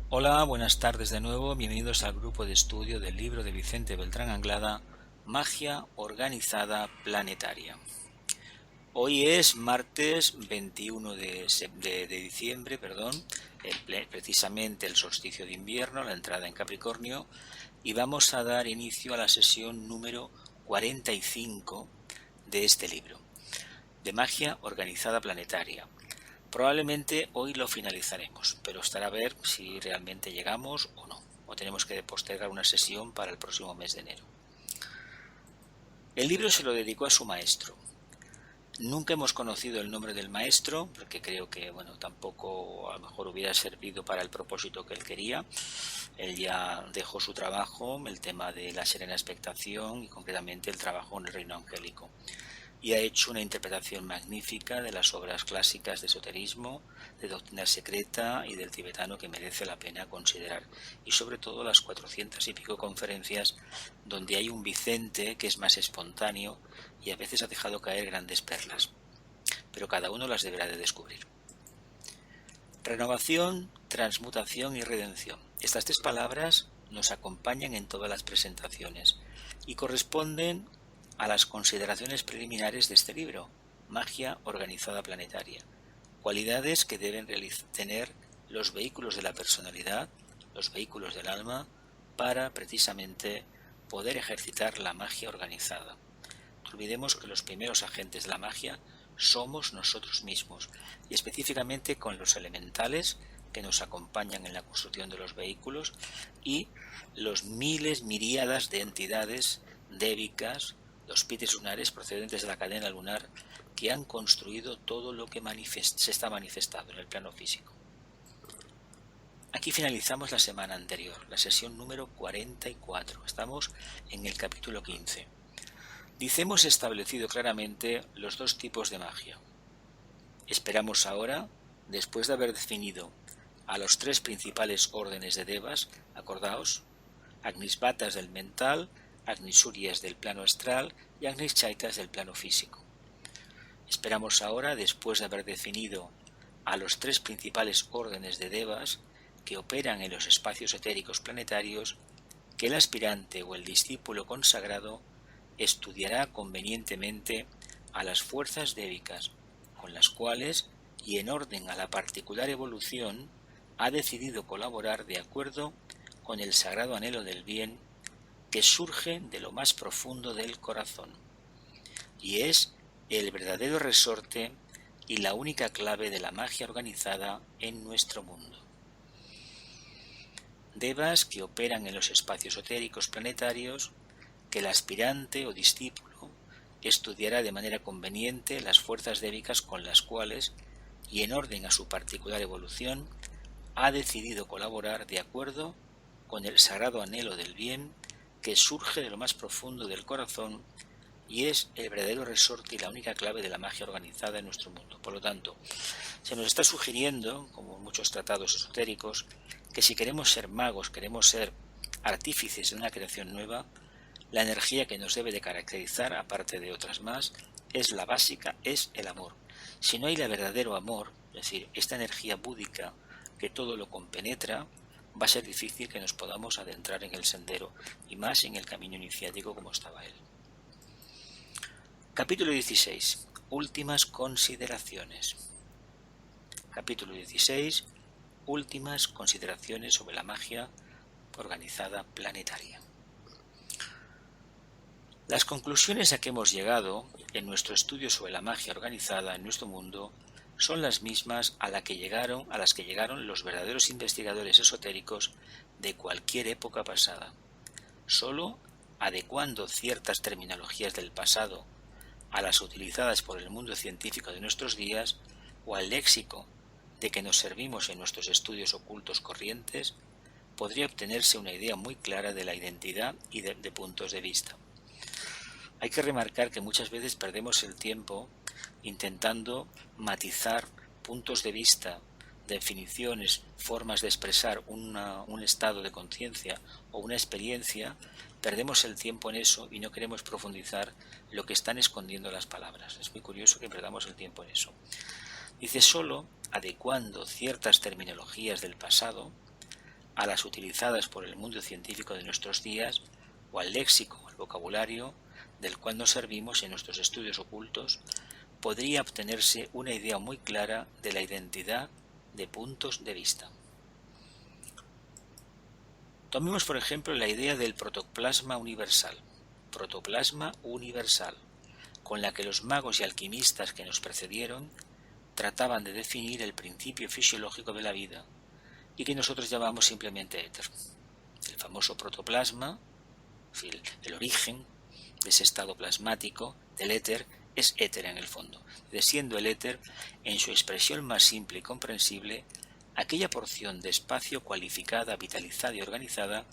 Hola, buenas tardes de nuevo. Bienvenidos al grupo de estudio del libro de Vicente Beltrán Anglada, Magia Organizada Planetaria. Hoy es martes 21 de diciembre, precisamente el solsticio de invierno, la entrada en Capricornio, y vamos a dar inicio a la sesión número 45 de este libro, de Magia Organizada Planetaria. Probablemente hoy lo finalizaremos, pero estará a ver si realmente llegamos o no, o tenemos que postergar una sesión para el próximo mes de enero. El libro se lo dedicó a su maestro. Nunca hemos conocido el nombre del maestro, porque creo que tampoco a lo mejor hubiera servido para el propósito que él quería. Él ya dejó su trabajo, el tema de la serena expectación y concretamente el trabajo en el reino angélico, y ha hecho una interpretación magnífica de las obras clásicas de esoterismo, de doctrina secreta y del tibetano que merece la pena considerar, y sobre todo las 400 y pico conferencias donde hay un Vicente que es más espontáneo y a veces ha dejado caer grandes perlas, pero cada uno las deberá de descubrir. Renovación, transmutación y redención. Estas tres palabras nos acompañan en todas las presentaciones y corresponden a las consideraciones preliminares de este libro, Magia Organizada Planetaria, cualidades que deben tener los vehículos de la personalidad, los vehículos del alma, para precisamente poder ejercitar la magia organizada. No olvidemos que los primeros agentes de la magia somos nosotros mismos, y específicamente con los elementales que nos acompañan en la construcción de los vehículos y los miles, miríadas de entidades débicas, los pites lunares procedentes de la cadena lunar, que han construido todo lo que se está manifestado en el plano físico. Aquí finalizamos la semana anterior, la sesión número 44. Estamos en el capítulo 15. Hemos establecido claramente los dos tipos de magia. Esperamos ahora, después de haber definido a los tres principales órdenes de devas, acordaos, Agnisvatas del mental, Agnisurias del plano astral y Agnischaitas del plano físico. Esperamos ahora, después de haber definido a los tres principales órdenes de devas que operan en los espacios etéricos planetarios, que el aspirante o el discípulo consagrado estudiará convenientemente a las fuerzas débicas con las cuales, y en orden a la particular evolución, ha decidido colaborar de acuerdo con el sagrado anhelo del bien que surge de lo más profundo del corazón, y es el verdadero resorte y la única clave de la magia organizada en nuestro mundo. Devas que operan en los espacios etéricos planetarios, que el aspirante o discípulo estudiará de manera conveniente las fuerzas débicas con las cuales, y en orden a su particular evolución, ha decidido colaborar de acuerdo con el sagrado anhelo del bien que surge de lo más profundo del corazón y es el verdadero resorte y la única clave de la magia organizada en nuestro mundo. Por lo tanto, se nos está sugiriendo, como muchos tratados esotéricos, que si queremos ser magos, queremos ser artífices de una creación nueva, la energía que nos debe de caracterizar, aparte de otras más, es la básica, es el amor. Si no hay el verdadero amor, es decir, esta energía búdica que todo lo compenetra, va a ser difícil que nos podamos adentrar en el sendero, y más en el camino iniciático como estaba él. Capítulo 16. Últimas consideraciones. Capítulo 16. Últimas consideraciones sobre la magia organizada planetaria. Las conclusiones a que hemos llegado en nuestro estudio sobre la magia organizada en nuestro mundo son las mismas a las que llegaron los verdaderos investigadores esotéricos de cualquier época pasada, solo adecuando ciertas terminologías del pasado a las utilizadas por el mundo científico de nuestros días o al léxico de que nos servimos en nuestros estudios ocultos corrientes, podría obtenerse una idea muy clara de la identidad y de puntos de vista. Hay que remarcar que muchas veces perdemos el tiempo intentando matizar puntos de vista, definiciones, formas de expresar un estado de conciencia o una experiencia. Perdemos el tiempo en eso y no queremos profundizar lo que están escondiendo las palabras. Es muy curioso que perdamos el tiempo en eso. Dice, solo adecuando ciertas terminologías del pasado a las utilizadas por el mundo científico de nuestros días o al léxico, al vocabulario del cual nos servimos en nuestros estudios ocultos, podría obtenerse una idea muy clara de la identidad de puntos de vista. Tomemos por ejemplo la idea del protoplasma universal, con la que los magos y alquimistas que nos precedieron trataban de definir el principio fisiológico de la vida y que nosotros llamamos simplemente éter. El famoso protoplasma, el origen de ese estado plasmático del éter, es éter en el fondo, siendo el éter, en su expresión más simple y comprensible, aquella porción de espacio cualificada, vitalizada y organizada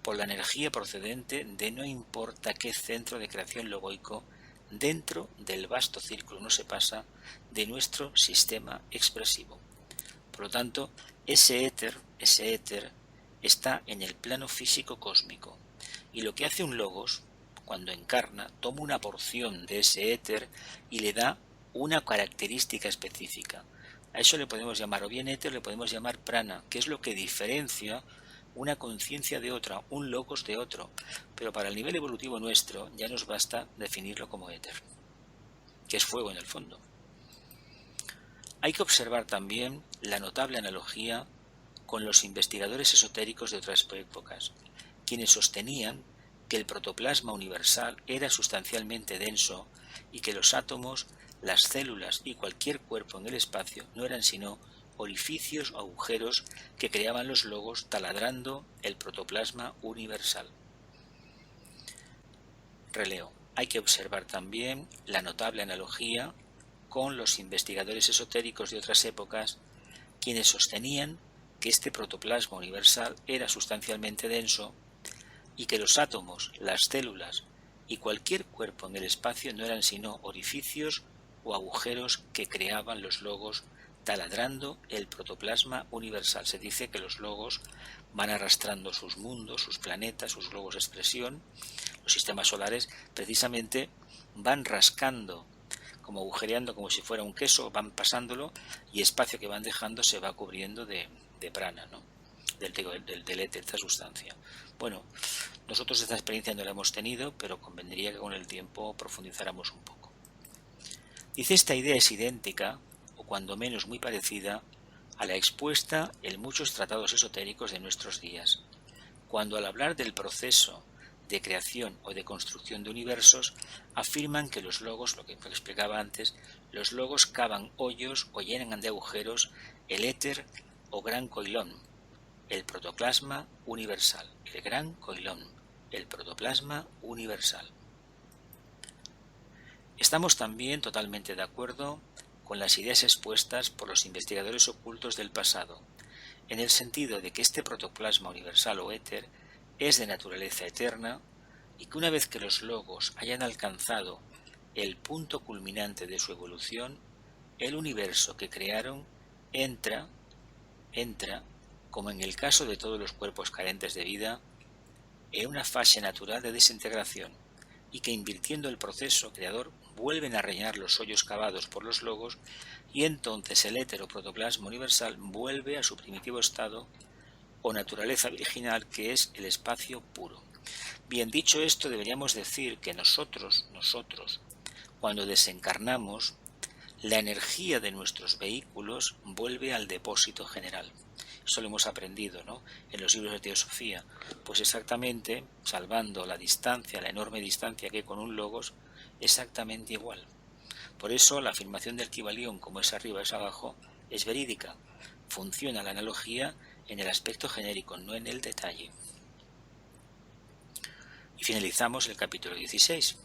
por la energía procedente de no importa qué centro de creación logoico dentro del vasto círculo no se pasa de nuestro sistema expresivo. Por lo tanto, ese éter está en el plano físico cósmico, y lo que hace un logos, cuando encarna, toma una porción de ese éter y le da una característica específica. A eso le podemos llamar o bien éter, le podemos llamar prana, que es lo que diferencia una conciencia de otra, un logos de otro, pero para el nivel evolutivo nuestro ya nos basta definirlo como éter, que es fuego en el fondo. Hay que observar también la notable analogía con los investigadores esotéricos de otras épocas, quienes sostenían que el protoplasma universal era sustancialmente denso y que los átomos, las células y cualquier cuerpo en el espacio no eran sino orificios o agujeros que creaban los logos taladrando el protoplasma universal. Releo. Hay que observar también la notable analogía con los investigadores esotéricos de otras épocas, quienes sostenían que este protoplasma universal era sustancialmente denso y que los átomos, las células y cualquier cuerpo en el espacio no eran sino orificios o agujeros que creaban los logos taladrando el protoplasma universal. Se dice que los logos van arrastrando sus mundos, sus planetas, sus globos de expresión, los sistemas solares, precisamente van rascando, como agujereando, como si fuera un queso, van pasándolo y espacio que van dejando se va cubriendo de prana, ¿no? del éter, esta sustancia. Bueno, nosotros esta experiencia no la hemos tenido, pero convendría que con el tiempo profundizáramos un poco. Dice, esta idea es idéntica, o cuando menos muy parecida, a la expuesta en muchos tratados esotéricos de nuestros días, cuando al hablar del proceso de creación o de construcción de universos, afirman que los logos, lo que explicaba antes, los logos cavan hoyos o llenan de agujeros el éter o gran coilón, el protoplasma universal, el gran coilón, el protoplasma universal. Estamos también totalmente de acuerdo con las ideas expuestas por los investigadores ocultos del pasado, en el sentido de que este protoplasma universal o éter es de naturaleza eterna y que una vez que los logos hayan alcanzado el punto culminante de su evolución, el universo que crearon entra, como en el caso de todos los cuerpos carentes de vida, en una fase natural de desintegración, y que invirtiendo el proceso creador vuelven a rellenar los hoyos cavados por los logos, y entonces el éter o protoplasma universal vuelve a su primitivo estado o naturaleza original, que es el espacio puro. Bien, dicho esto, deberíamos decir que nosotros, cuando desencarnamos, la energía de nuestros vehículos vuelve al depósito general. Eso lo hemos aprendido, ¿no?, en los libros de teosofía. Pues exactamente, salvando la distancia, la enorme distancia que hay con un logos, exactamente igual. Por eso la afirmación del Kybalión, como es arriba es abajo, es verídica. Funciona la analogía en el aspecto genérico, no en el detalle. Y finalizamos el capítulo 16.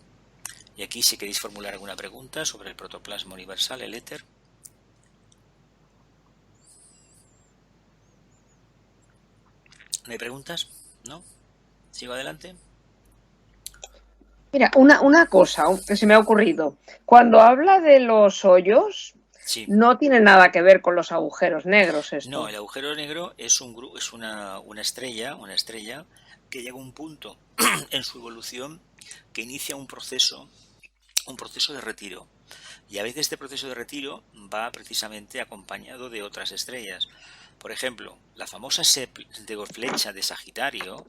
Y aquí, si queréis formular alguna pregunta sobre el protoplasma universal, el éter. ¿No hay preguntas? ¿No? ¿Sigo adelante? Mira, una cosa que se me ha ocurrido. Cuando habla de los hoyos, sí, no tiene nada que ver con los agujeros negros esto. No, el agujero negro es una estrella que llega a un punto en su evolución que inicia un proceso de retiro. Y a veces este proceso de retiro va precisamente acompañado de otras estrellas. Por ejemplo, la famosa flecha de Sagitario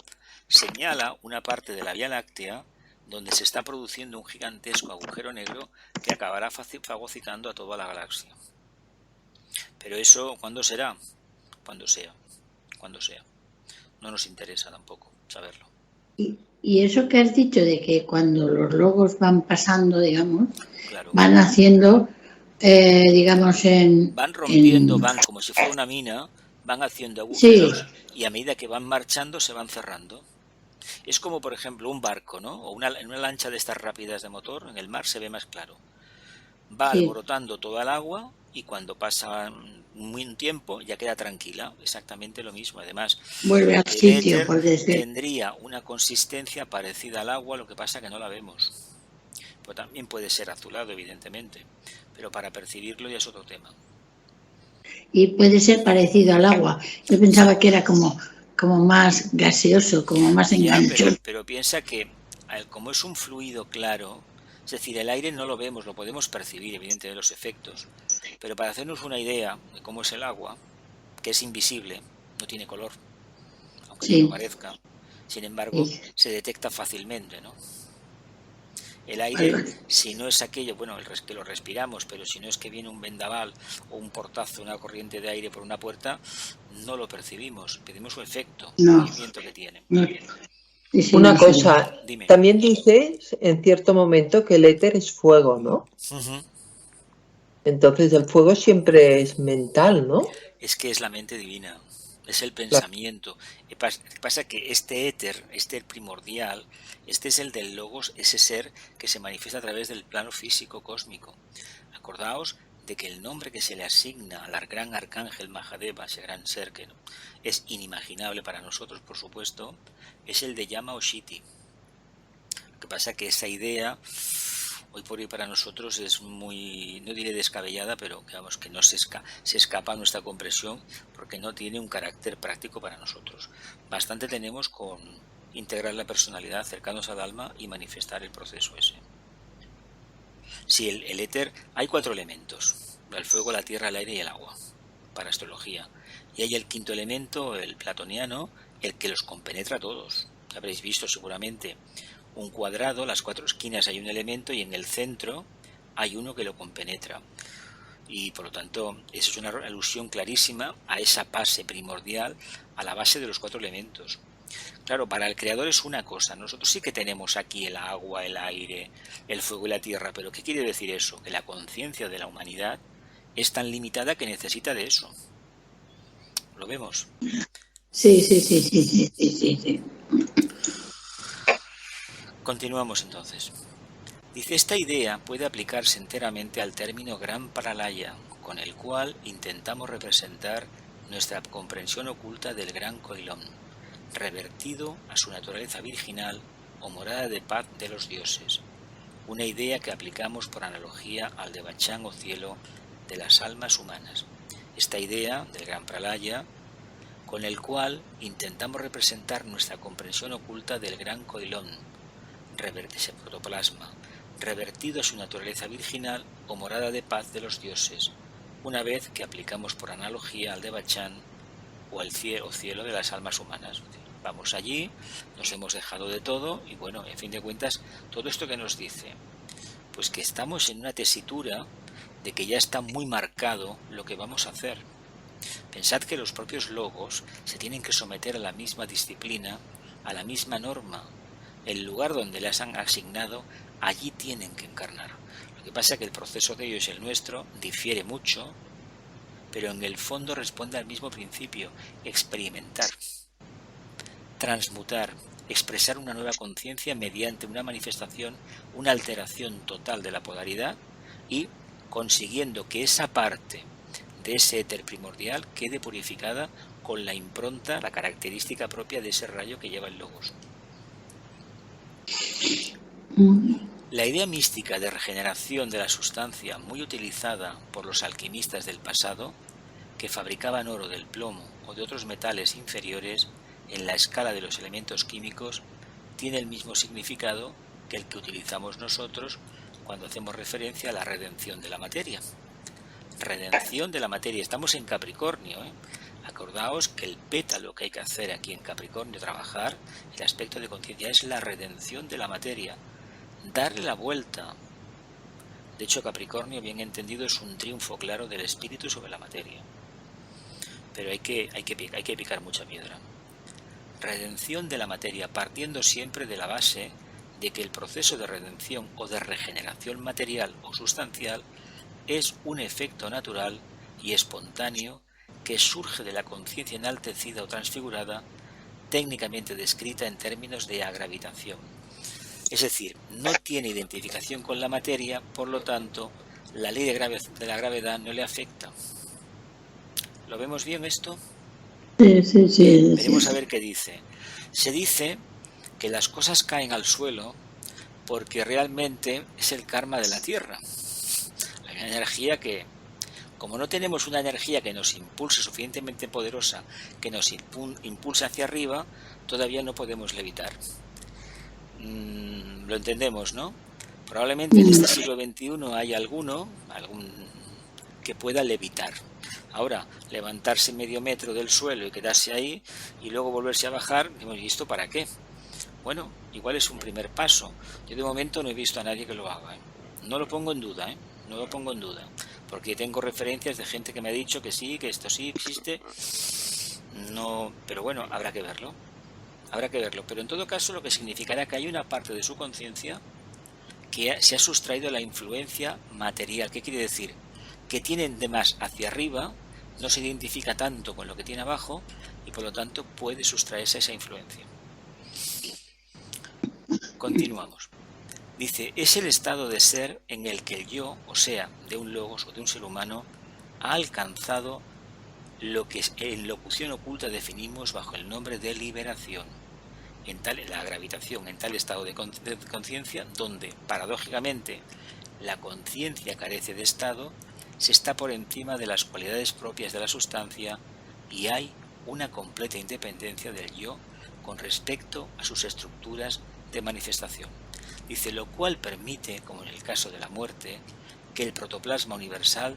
señala una parte de la Vía Láctea donde se está produciendo un gigantesco agujero negro que acabará fagocitando a toda la galaxia. Pero eso, ¿cuándo será? Cuando sea. No nos interesa tampoco saberlo. Y eso que has dicho de que cuando los logos van pasando, digamos, Claro. van haciendo, digamos, van rompiendo, van como si fuera una mina, van haciendo agujeros, sí, y a medida que van marchando se van cerrando. Es como, por ejemplo, un barco, ¿no? O en una lancha de estas rápidas de motor, en el mar se ve más claro. Va sí, alborotando toda el agua y cuando pasa un tiempo ya queda tranquila. Exactamente lo mismo. Además, vuelve al sitio, por decir. Tendría una consistencia parecida al agua, lo que pasa que no la vemos. Pues también puede ser azulado, evidentemente, pero para percibirlo ya es otro tema. Y puede ser parecido al agua. Yo pensaba que era como más gaseoso, como más enganchoso. Pero piensa que como es un fluido claro, es decir, el aire no lo vemos, lo podemos percibir, evidentemente, los efectos, pero para hacernos una idea de cómo es el agua, que es invisible, no tiene color, aunque sí, no lo parezca, sin embargo, sí, se detecta fácilmente, ¿no? El aire, si no es aquello, bueno, que lo respiramos, pero si no es que viene un vendaval o un portazo, una corriente de aire por una puerta, no lo percibimos, pedimos su efecto, el movimiento que tiene. No. Una cosa, dime. También dices en cierto momento que el éter es fuego, ¿no? Uh-huh. Entonces el fuego siempre es mental, ¿no? Es que es la mente divina, es el pensamiento. Pasa que este éter primordial, este es el del logos, ese ser que se manifiesta a través del plano físico cósmico. Acordaos de que el nombre que se le asigna al gran arcángel Mahadeva, ese gran ser que es inimaginable para nosotros, por supuesto, es el de Yama o Shiti. Lo que pasa que esa idea hoy por hoy para nosotros es muy, no diré descabellada, pero digamos que no se escapa a nuestra comprensión porque no tiene un carácter práctico para nosotros. Bastante tenemos con integrar la personalidad, acercarnos al alma y manifestar el proceso ese. Sí, el éter, hay 4 elementos: el fuego, la tierra, el aire y el agua, para astrología. Y hay el 5º elemento, el platoniano, el que los compenetra a todos. Habréis visto seguramente un cuadrado, las 4 esquinas hay un elemento y en el centro hay uno que lo compenetra. Y por lo tanto, eso es una alusión clarísima a esa base primordial, a la base de los 4 elementos. Claro, para el creador es una cosa. Nosotros sí que tenemos aquí el agua, el aire, el fuego y la tierra, pero ¿qué quiere decir eso? Que la conciencia de la humanidad es tan limitada que necesita de eso. ¿Lo vemos? Sí. Continuamos entonces. Dice, esta idea puede aplicarse enteramente al término Gran Pralaya, con el cual intentamos representar nuestra comprensión oculta del Gran Coilón, revertido a su naturaleza virginal o morada de paz de los dioses, una idea que aplicamos por analogía al Devachan o cielo de las almas humanas. Esta idea del Gran Pralaya, con el cual intentamos representar nuestra comprensión oculta del Gran Coilón, ese protoplasma, revertido a su naturaleza virginal o morada de paz de los dioses, una vez que aplicamos por analogía al Devachan o al cielo de las almas humanas. Vamos allí, nos hemos dejado de todo y bueno, en fin de cuentas, todo esto que nos dice, pues que estamos en una tesitura de que ya está muy marcado lo que vamos a hacer. Pensad que los propios logos se tienen que someter a la misma disciplina, a la misma norma. El lugar donde les han asignado, allí tienen que encarnar. Lo que pasa es que el proceso de ellos y el nuestro difiere mucho, pero en el fondo responde al mismo principio: experimentar, transmutar, expresar una nueva conciencia mediante una manifestación, una alteración total de la polaridad y consiguiendo que esa parte de ese éter primordial quede purificada con la impronta, la característica propia de ese rayo que lleva el logos. La idea mística de regeneración de la sustancia, muy utilizada por los alquimistas del pasado, que fabricaban oro del plomo o de otros metales inferiores en la escala de los elementos químicos, tiene el mismo significado que el que utilizamos nosotros cuando hacemos referencia a la redención de la materia. Redención de la materia, estamos en Capricornio, Acordaos que el pétalo que hay que hacer aquí en Capricornio, trabajar, el aspecto de conciencia, es la redención de la materia, darle la vuelta. De hecho, Capricornio, bien entendido, es un triunfo claro del espíritu sobre la materia. Pero hay que picar mucha piedra. Redención de la materia, partiendo siempre de la base de que el proceso de redención o de regeneración material o sustancial es un efecto natural y espontáneo que surge de la conciencia enaltecida o transfigurada, técnicamente descrita en términos de agravitación. Es decir, no tiene identificación con la materia, por lo tanto, la ley de la gravedad no le afecta. ¿Lo vemos bien esto? Sí. Veremos a ver qué dice. Se dice que las cosas caen al suelo porque realmente es el karma de la Tierra. Hay una energía que, como no tenemos una energía que nos impulse suficientemente poderosa, que nos impulse hacia arriba, todavía no podemos levitar. Lo entendemos, ¿no? Probablemente en este siglo XXI hay algún que pueda levitar. Ahora, levantarse medio metro del suelo y quedarse ahí y luego volverse a bajar, ¿y esto para qué? Bueno, igual es un primer paso. Yo de momento no he visto a nadie que lo haga. No lo pongo en duda, no lo pongo en duda, porque tengo referencias de gente que me ha dicho que sí, que esto sí existe. No, pero bueno, habrá que verlo. Pero en todo caso lo que significará que hay una parte de su conciencia que se ha sustraído la influencia material. ¿Qué quiere decir? Que tienen de más hacia arriba, no se identifica tanto con lo que tiene abajo y por lo tanto puede sustraerse esa influencia. Continuamos. Dice, es el estado de ser en el que el yo, o sea, de un logos o de un ser humano, ha alcanzado lo que en locución oculta definimos bajo el nombre de liberación, la gravitación, en tal estado de conciencia donde, paradójicamente, la conciencia carece de estado, se está por encima de las cualidades propias de la sustancia y hay una completa independencia del yo con respecto a sus estructuras de manifestación. Dice, lo cual permite, como en el caso de la muerte, que el protoplasma universal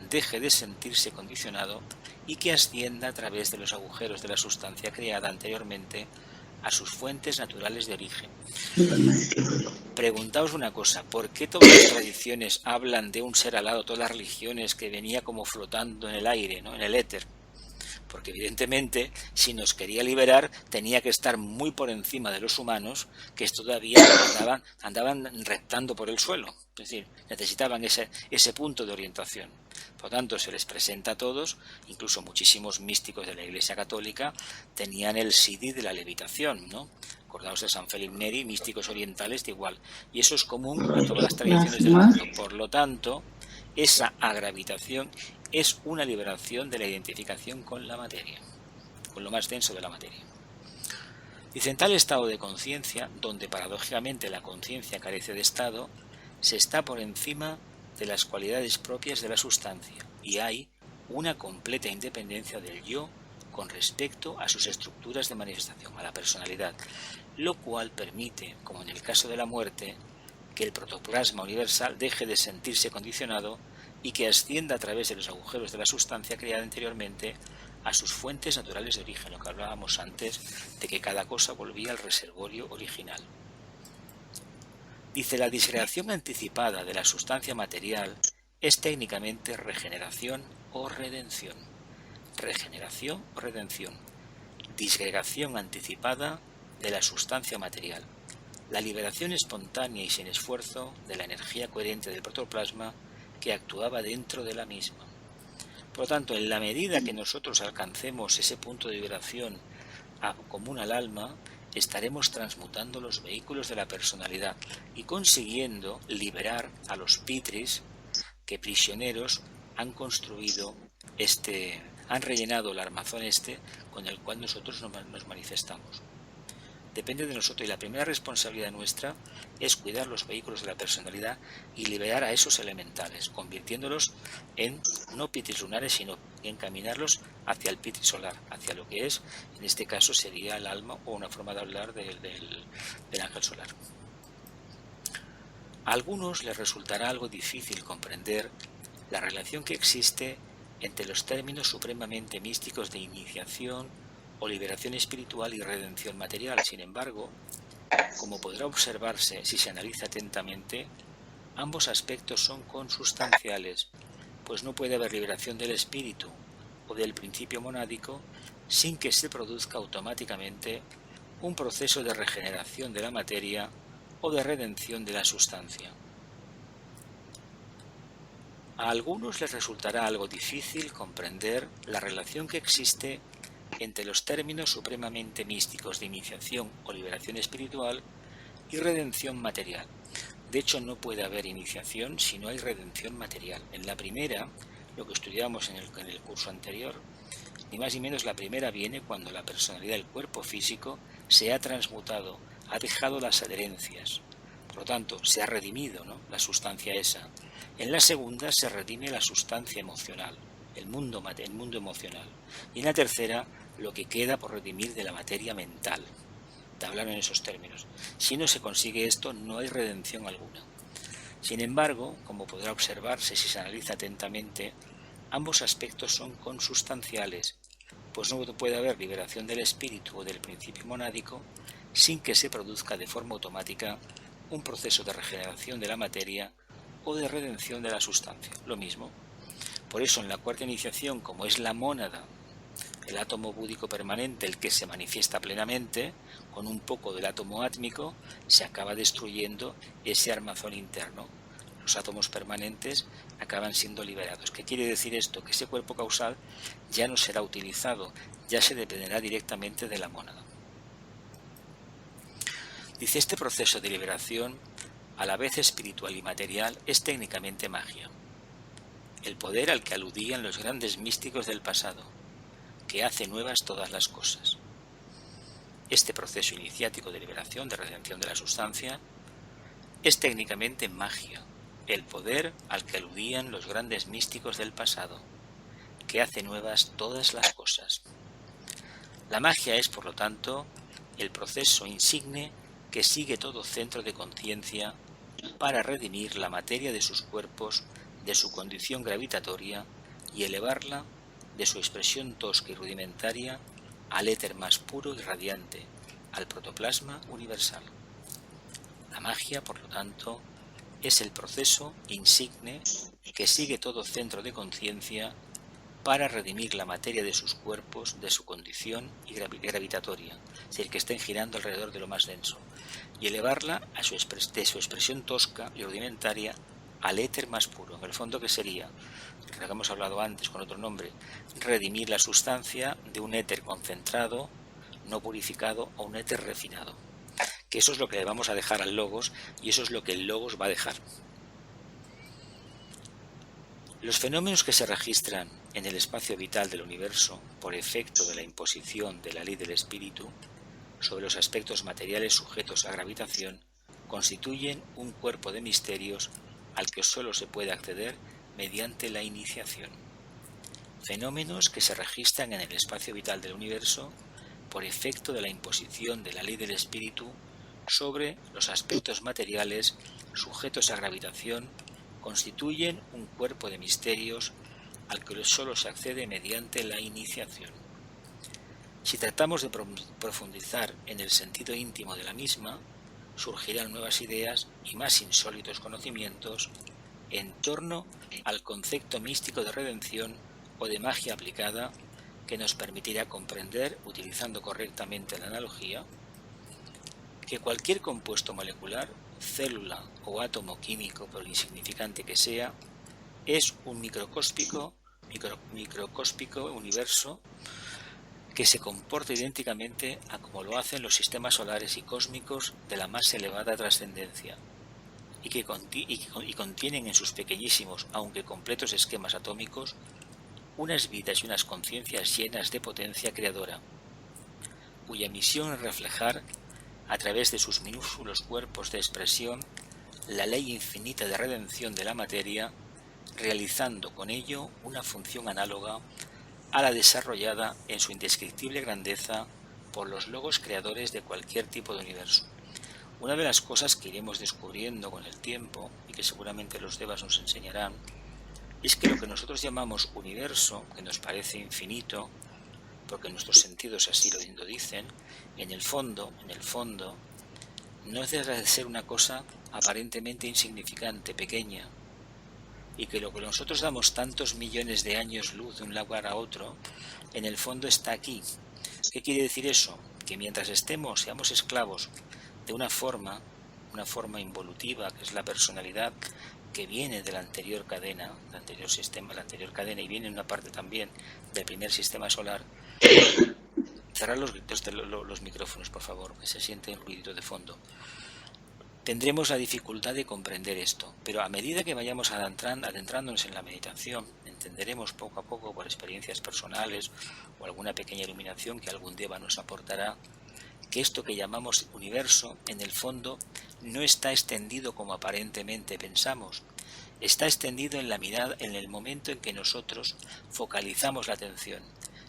deje de sentirse condicionado y que ascienda a través de los agujeros de la sustancia creada anteriormente a sus fuentes naturales de origen. Preguntaos una cosa, ¿por qué todas las tradiciones hablan de un ser alado, todas las religiones, que venía como flotando en el aire, ¿no? En el éter? Porque evidentemente, si nos quería liberar, tenía que estar muy por encima de los humanos, que todavía andaban reptando por el suelo. Es decir, necesitaban ese punto de orientación. Por lo tanto, se les presenta a todos, incluso muchísimos místicos de la Iglesia Católica, tenían el Siddhi de la levitación, ¿no? Acordaos de San Felipe Neri, místicos orientales de igual. Y eso es común a todas las tradiciones del mundo. Por lo tanto, esa agravitación es una liberación de la identificación con la materia, con lo más denso de la materia. Dice, en tal estado de conciencia, donde paradójicamente la conciencia carece de estado, se está por encima de las cualidades propias de la sustancia y hay una completa independencia del yo con respecto a sus estructuras de manifestación, a la personalidad, lo cual permite, como en el caso de la muerte, que el protoplasma universal deje de sentirse condicionado y que ascienda a través de los agujeros de la sustancia creada anteriormente a sus fuentes naturales de origen, lo que hablábamos antes de que cada cosa volvía al reservorio original. Dice, la disgregación anticipada de la sustancia material es técnicamente regeneración o redención. Regeneración o redención. Disgregación anticipada de la sustancia material. La liberación espontánea y sin esfuerzo de la energía coherente del protoplasma que actuaba dentro de la misma. Por lo tanto, en la medida que nosotros alcancemos ese punto de vibración común al alma, estaremos transmutando los vehículos de la personalidad y consiguiendo liberar a los pitris que prisioneros han construido han rellenado el armazón con el cual nosotros nos manifestamos. Depende de nosotros y la primera responsabilidad nuestra es cuidar los vehículos de la personalidad y liberar a esos elementales, convirtiéndolos en no pitris lunares, sino encaminarlos hacia el pitris solar, hacia lo que es, en este caso sería el alma o una forma de hablar del ángel solar. A algunos les resultará algo difícil comprender la relación que existe entre los términos supremamente místicos de iniciación o liberación espiritual y redención material. Sin embargo, como podrá observarse si se analiza atentamente, ambos aspectos son consustanciales, pues no puede haber liberación del espíritu o del principio monádico sin que se produzca automáticamente un proceso de regeneración de la materia o de redención de la sustancia. A algunos les resultará algo difícil comprender la relación que existe entre los términos supremamente místicos de iniciación o liberación espiritual y redención material. De hecho, no puede haber iniciación si no hay redención material. En la primera, lo que estudiamos en el curso anterior, ni más ni menos la primera viene cuando la personalidad del cuerpo físico se ha transmutado, ha dejado las adherencias. Por lo tanto, se ha redimido, ¿no?, la sustancia esa. En la segunda se redime la sustancia emocional, el mundo emocional. Y en la tercera, lo que queda por redimir de la materia mental. Te hablaron en esos términos. Si no se consigue esto, no hay redención alguna. Sin embargo, como podrá observarse si se analiza atentamente, ambos aspectos son consustanciales, pues no puede haber liberación del espíritu o del principio monádico sin que se produzca de forma automática un proceso de regeneración de la materia o de redención de la sustancia. Lo mismo. Por eso en la cuarta iniciación, como es la mónada, el átomo búdico permanente, el que se manifiesta plenamente, con un poco del átomo átmico, se acaba destruyendo ese armazón interno. Los átomos permanentes acaban siendo liberados. ¿Qué quiere decir esto? Que ese cuerpo causal ya no será utilizado, ya se dependerá directamente de la mónada. Dice, este proceso de liberación, a la vez espiritual y material, es técnicamente magia. El poder al que aludían los grandes místicos del pasado, que hace nuevas todas las cosas. Este proceso iniciático de liberación, de redención de la sustancia, es técnicamente magia, el poder al que aludían los grandes místicos del pasado, que hace nuevas todas las cosas. La magia es, por lo tanto, el proceso insigne que sigue todo centro de conciencia para redimir la materia de sus cuerpos, de su condición gravitatoria y elevarla de su expresión tosca y rudimentaria al éter más puro y radiante, al protoplasma universal. La magia, por lo tanto, es el proceso insigne que sigue todo centro de conciencia para redimir la materia de sus cuerpos, de su condición y gravitatoria, es decir, que estén girando alrededor de lo más denso, y elevarla a de su expresión tosca y rudimentaria al éter más puro. En el fondo, ¿qué sería? Lo que hemos hablado antes con otro nombre, redimir la sustancia de un éter concentrado, no purificado, a un éter refinado. Que eso es lo que le vamos a dejar al logos, y eso es lo que el logos va a dejar. Los fenómenos que se registran en el espacio vital del universo por efecto de la imposición de la ley del espíritu sobre los aspectos materiales sujetos a gravitación constituyen un cuerpo de misterios al que sólo se puede acceder mediante la iniciación. Fenómenos que se registran en el espacio vital del universo por efecto de la imposición de la ley del espíritu sobre los aspectos materiales sujetos a gravitación constituyen un cuerpo de misterios al que sólo se accede mediante la iniciación. Si tratamos de profundizar en el sentido íntimo de la misma, surgirán nuevas ideas y más insólitos conocimientos en torno al concepto místico de redención o de magia aplicada que nos permitirá comprender, utilizando correctamente la analogía, que cualquier compuesto molecular, célula o átomo químico, por insignificante que sea, es un microscópico universo que se comporta idénticamente a como lo hacen los sistemas solares y cósmicos de la más elevada trascendencia, y que contienen en sus pequeñísimos, aunque completos esquemas atómicos, unas vidas y unas conciencias llenas de potencia creadora, cuya misión es reflejar, a través de sus minúsculos cuerpos de expresión, la ley infinita de redención de la materia, realizando con ello una función análoga a la desarrollada en su indescriptible grandeza por los logos creadores de cualquier tipo de universo. Una de las cosas que iremos descubriendo con el tiempo, y que seguramente los devas nos enseñarán, es que lo que nosotros llamamos universo, que nos parece infinito, porque nuestros sentidos así lo dicen, en el fondo, no deja de ser una cosa aparentemente insignificante, pequeña, y que lo que nosotros damos tantos millones de años luz de un lugar a otro, en el fondo está aquí. ¿Qué quiere decir eso? Que mientras seamos esclavos de una forma involutiva, que es la personalidad, que viene de la anterior cadena, del anterior sistema, la anterior cadena, y viene en una parte también del primer sistema solar. Cerrar los micrófonos, por favor, que se siente un ruidito de fondo. Tendremos la dificultad de comprender esto, pero a medida que vayamos adentrándonos en la meditación, entenderemos poco a poco por experiencias personales o alguna pequeña iluminación que algún deva nos aportará, que esto que llamamos universo, en el fondo, no está extendido como aparentemente pensamos. Está extendido en la mirada, en el momento en que nosotros focalizamos la atención.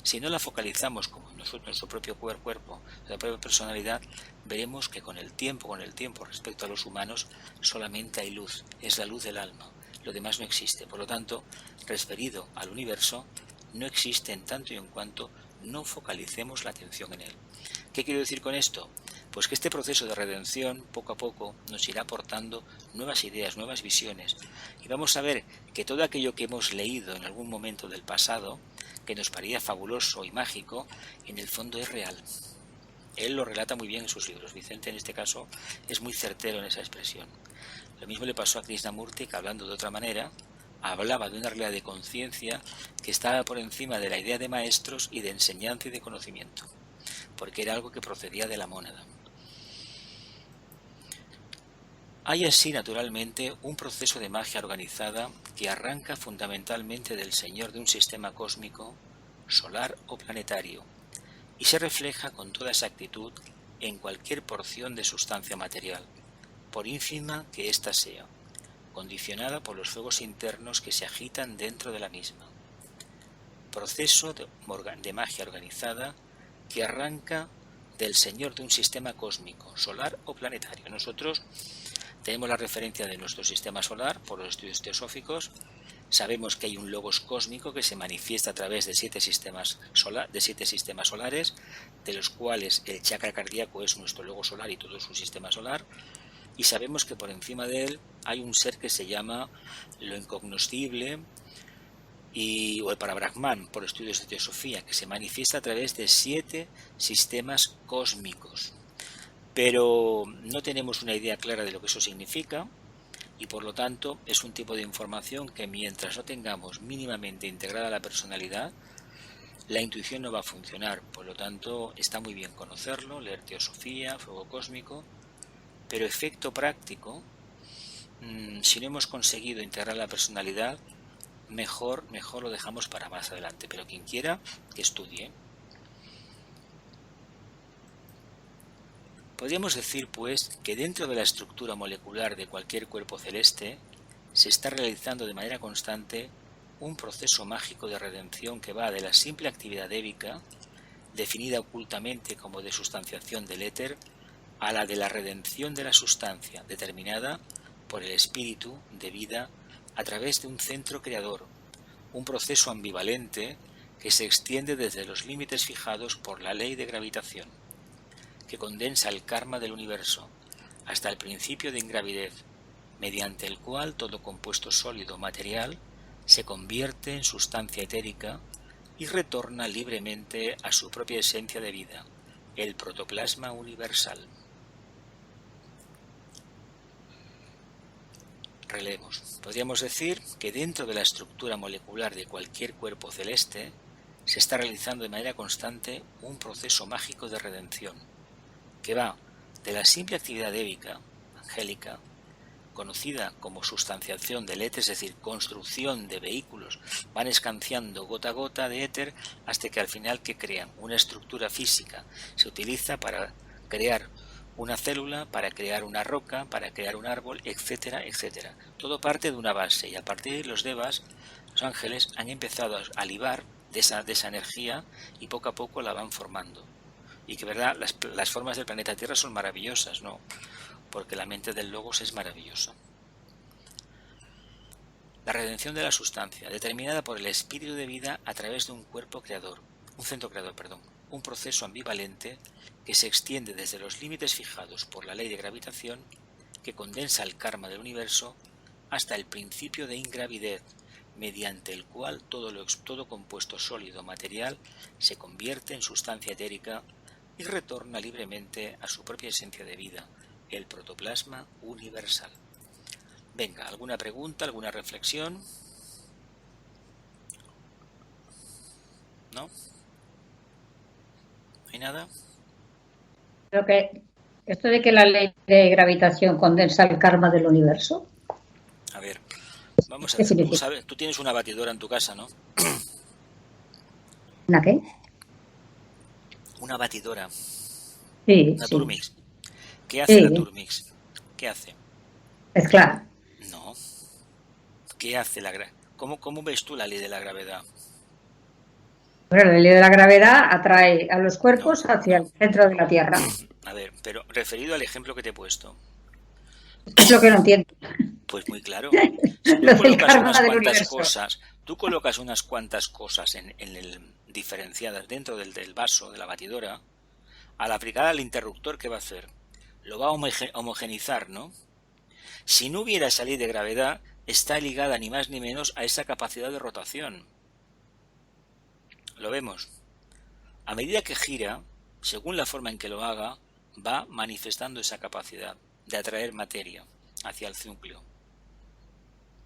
Si no la focalizamos como nosotros, nuestro propio cuerpo, nuestra propia personalidad, veremos que con el tiempo respecto a los humanos, solamente hay luz, es la luz del alma. Lo demás no existe. Por lo tanto, referido al universo, no existe en tanto y en cuanto no focalicemos la atención en él. ¿Qué quiero decir con esto? Pues que este proceso de redención, poco a poco, nos irá aportando nuevas ideas, nuevas visiones. Y vamos a ver que todo aquello que hemos leído en algún momento del pasado, que nos parecía fabuloso y mágico, en el fondo es real. Él lo relata muy bien en sus libros. Vicente, en este caso, es muy certero en esa expresión. Lo mismo le pasó a Krishnamurti, que hablando de otra manera, hablaba de una realidad de conciencia que estaba por encima de la idea de maestros y de enseñanza y de conocimiento, porque era algo que procedía de la mónada. Hay así, naturalmente, un proceso de magia organizada que arranca fundamentalmente del Señor de un sistema cósmico, solar o planetario, y se refleja con toda exactitud en cualquier porción de sustancia material, por ínfima que ésta sea, condicionada por los fuegos internos que se agitan dentro de la misma. Proceso de magia organizada que arranca del Señor de un sistema cósmico, solar o planetario. Nosotros tenemos la referencia de nuestro sistema solar por los estudios teosóficos. Sabemos que hay un logos cósmico que se manifiesta a través de 7 sistemas solares, de los cuales el chakra cardíaco es nuestro logo solar y todo su sistema solar. Y sabemos que por encima de él hay un ser que se llama lo incognoscible, o el Parabrahman, por estudios de teosofía, que se manifiesta a través de 7 sistemas cósmicos. Pero no tenemos una idea clara de lo que eso significa, y por lo tanto es un tipo de información que mientras no tengamos mínimamente integrada la personalidad, la intuición no va a funcionar. Por lo tanto, está muy bien conocerlo, leer teosofía, fuego cósmico, pero efecto práctico, si no hemos conseguido integrar la personalidad, mejor lo dejamos para más adelante. Pero quien quiera, que estudie. Podríamos decir, pues, que dentro de la estructura molecular de cualquier cuerpo celeste se está realizando de manera constante un proceso mágico de redención que va de la simple actividad ébica, definida ocultamente como de sustanciación del éter, a la de la redención de la sustancia, determinada por el espíritu de vida a través de un centro creador, un proceso ambivalente que se extiende desde los límites fijados por la ley de gravitación, que condensa el karma del universo hasta el principio de ingravidez, mediante el cual todo compuesto sólido material se convierte en sustancia etérica y retorna libremente a su propia esencia de vida, el protoplasma universal. Releemos. Podríamos decir que dentro de la estructura molecular de cualquier cuerpo celeste se está realizando de manera constante un proceso mágico de redención, que va de la simple actividad ébica, angélica, conocida como sustanciación del éter, es decir, construcción de vehículos, van escanciando gota a gota de éter hasta que al final que crean una estructura física. Se utiliza para crear una célula, para crear una roca, para crear un árbol, etcétera, etcétera. Todo parte de una base, y a partir de los devas, los ángeles han empezado a libar de esa energía y poco a poco la van formando. Y que verdad, las formas del planeta Tierra son maravillosas, ¿no? Porque la mente del Logos es maravillosa. La redención de la sustancia, determinada por el espíritu de vida a través de un centro creador, un proceso ambivalente que se extiende desde los límites fijados por la ley de gravitación, que condensa el karma del universo, hasta el principio de ingravidez, mediante el cual todo compuesto sólido material se convierte en sustancia etérica y retorna libremente a su propia esencia de vida, el protoplasma universal. Venga, ¿alguna pregunta, alguna reflexión? ¿No? ¿No hay nada? Creo que esto de que la ley de gravitación condensa el karma del universo. A ver, vamos a ¿Qué ver. significa? Tú tienes una batidora en tu casa, ¿no? ¿Una qué? Una batidora, Sí, una sí. Turmix. ¿Qué hace la Turmix? ¿Qué hace? Mezclar. No. ¿Qué hace la gravedad? ¿Cómo ves tú la ley de la gravedad? Bueno, la ley de la gravedad atrae a los cuerpos hacia el centro de la Tierra. A ver, pero referido al ejemplo que te he puesto. Es lo que no entiendo. Pues muy claro. Si tú Lo del colocas karma unas del cuantas universo. cosas, tú colocas unas cuantas cosas en el diferenciadas dentro del vaso, de la batidora, al aplicar al interruptor, ¿qué va a hacer? Lo va a homogenizar, ¿no? Si no hubiera esa ley de gravedad, está ligada ni más ni menos a esa capacidad de rotación. ¿Lo vemos? A medida que gira, según la forma en que lo haga, va manifestando esa capacidad de atraer materia hacia el núcleo.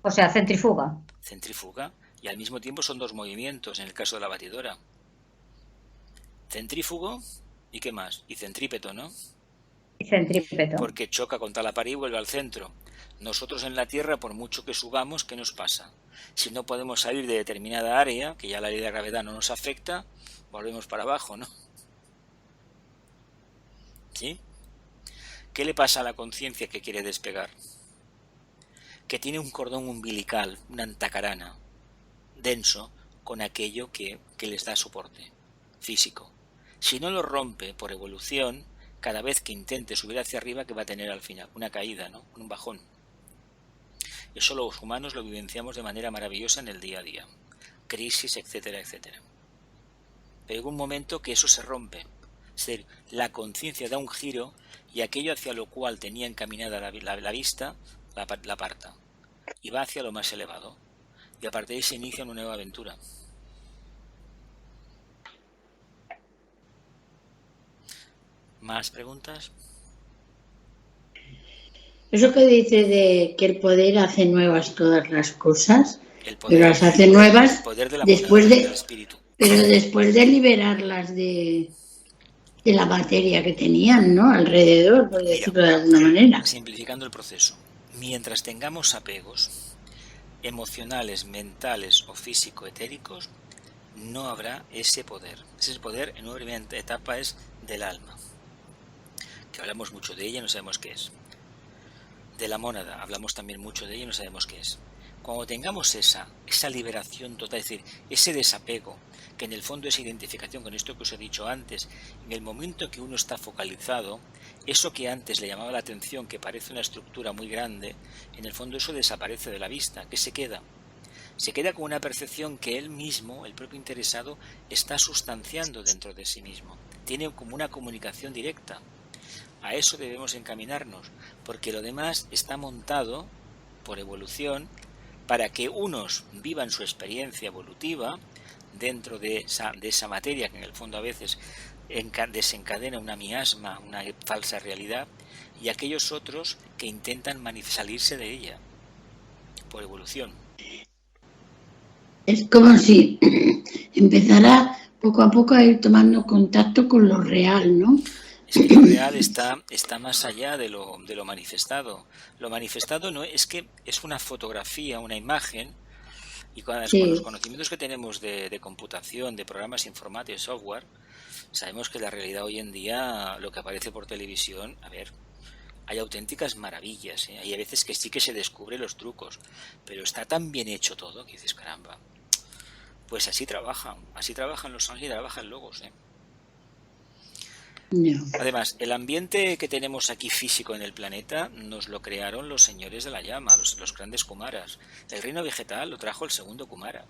O sea, centrifuga. Centrífuga, y al mismo tiempo son dos movimientos en el caso de la batidora. Centrífugo, ¿y qué más? Y centrípeto, ¿no? Y centrípeto. Porque choca contra la pared y vuelve al centro. Nosotros en la Tierra, por mucho que subamos, ¿qué nos pasa? Si no podemos salir de determinada área, que ya la ley de gravedad no nos afecta, volvemos para abajo, ¿no? ¿Sí? ¿Qué le pasa a la conciencia que quiere despegar? Que tiene un cordón umbilical, una antacarana, denso, con aquello que les da soporte físico. Si no lo rompe por evolución, cada vez que intente subir hacia arriba, ¿qué va a tener al final? Una caída, ¿no? Un bajón. Eso los humanos lo vivenciamos de manera maravillosa en el día a día. Crisis, etcétera, etcétera. Pero llega un momento que eso se rompe. Es decir, la conciencia da un giro y aquello hacia lo cual tenía encaminada la vista, la aparta. Y va hacia lo más elevado. Y a partir de ahí se inicia una nueva aventura. ¿Más preguntas? Eso que dice de que el poder hace nuevas todas las cosas, El poder, pero las hace nuevas el poder del amor, después del de, espíritu. pero después de liberarlas de la materia que tenían, ¿no? Alrededor, por decirlo de alguna manera. Simplificando el proceso. Mientras tengamos apegos emocionales, mentales o físico-etéricos, no habrá ese poder. Ese poder en una primera etapa es del alma, que hablamos mucho de ella y no sabemos qué es. De la mónada hablamos también mucho de ella y no sabemos qué es. Cuando tengamos esa liberación total, es decir, ese desapego, que en el fondo es identificación con esto que os he dicho antes, en el momento que uno está focalizado, eso que antes le llamaba la atención, que parece una estructura muy grande, en el fondo eso desaparece de la vista. ¿Qué se queda? Se queda con una percepción que él mismo, el propio interesado, está sustanciando dentro de sí mismo. Tiene como una comunicación directa. A eso debemos encaminarnos, porque lo demás está montado por evolución para que unos vivan su experiencia evolutiva dentro de esa materia que en el fondo a veces desencadena una miasma, una falsa realidad, y aquellos otros que intentan salirse de ella por evolución. Es como si empezara poco a poco a ir tomando contacto con lo real, ¿no? Es que lo real está más allá de lo manifestado. Lo manifestado no es que es una fotografía, una imagen, y con los conocimientos que tenemos de computación, de programas informáticos, software, sabemos que la realidad hoy en día, lo que aparece por televisión, a ver, hay auténticas maravillas, ¿eh? Hay a veces que sí que se descubren los trucos, pero está tan bien hecho todo que dices, caramba, pues así trabajan los ángeles y trabajan logos, ¿eh? Ya. Además, el ambiente que tenemos aquí físico en el planeta nos lo crearon los señores de la llama, los grandes Kumaras. El reino vegetal lo trajo el segundo Kumara.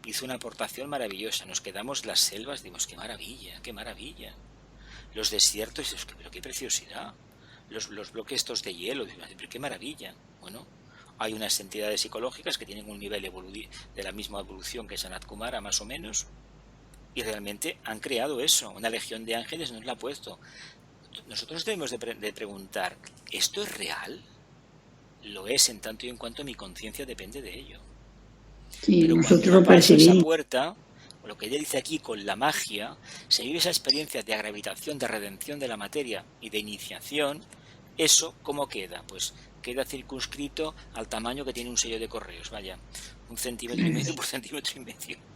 Hizo una aportación maravillosa. Nos quedamos las selvas, dimos, qué maravilla, qué maravilla. Los desiertos, pero qué preciosidad. Los bloques estos de hielo, pero qué maravilla. Bueno, hay unas entidades psicológicas que tienen un nivel de la misma evolución que Sanat Kumara, más o menos, y realmente han creado eso. Una legión de ángeles nos la ha puesto. Nosotros debemos de preguntar, ¿esto es real? Lo es en tanto y en cuanto mi conciencia depende de ello. Sí, Pero nosotros cuando lo uno pasa esa percibimos. puerta, lo que ella dice aquí con la magia, se vive esa experiencia de gravitación, de redención de la materia y de iniciación. ¿Eso cómo queda? Pues queda circunscrito al tamaño que tiene un sello de correos, vaya, 1,5 centímetros por 1,5 centímetros.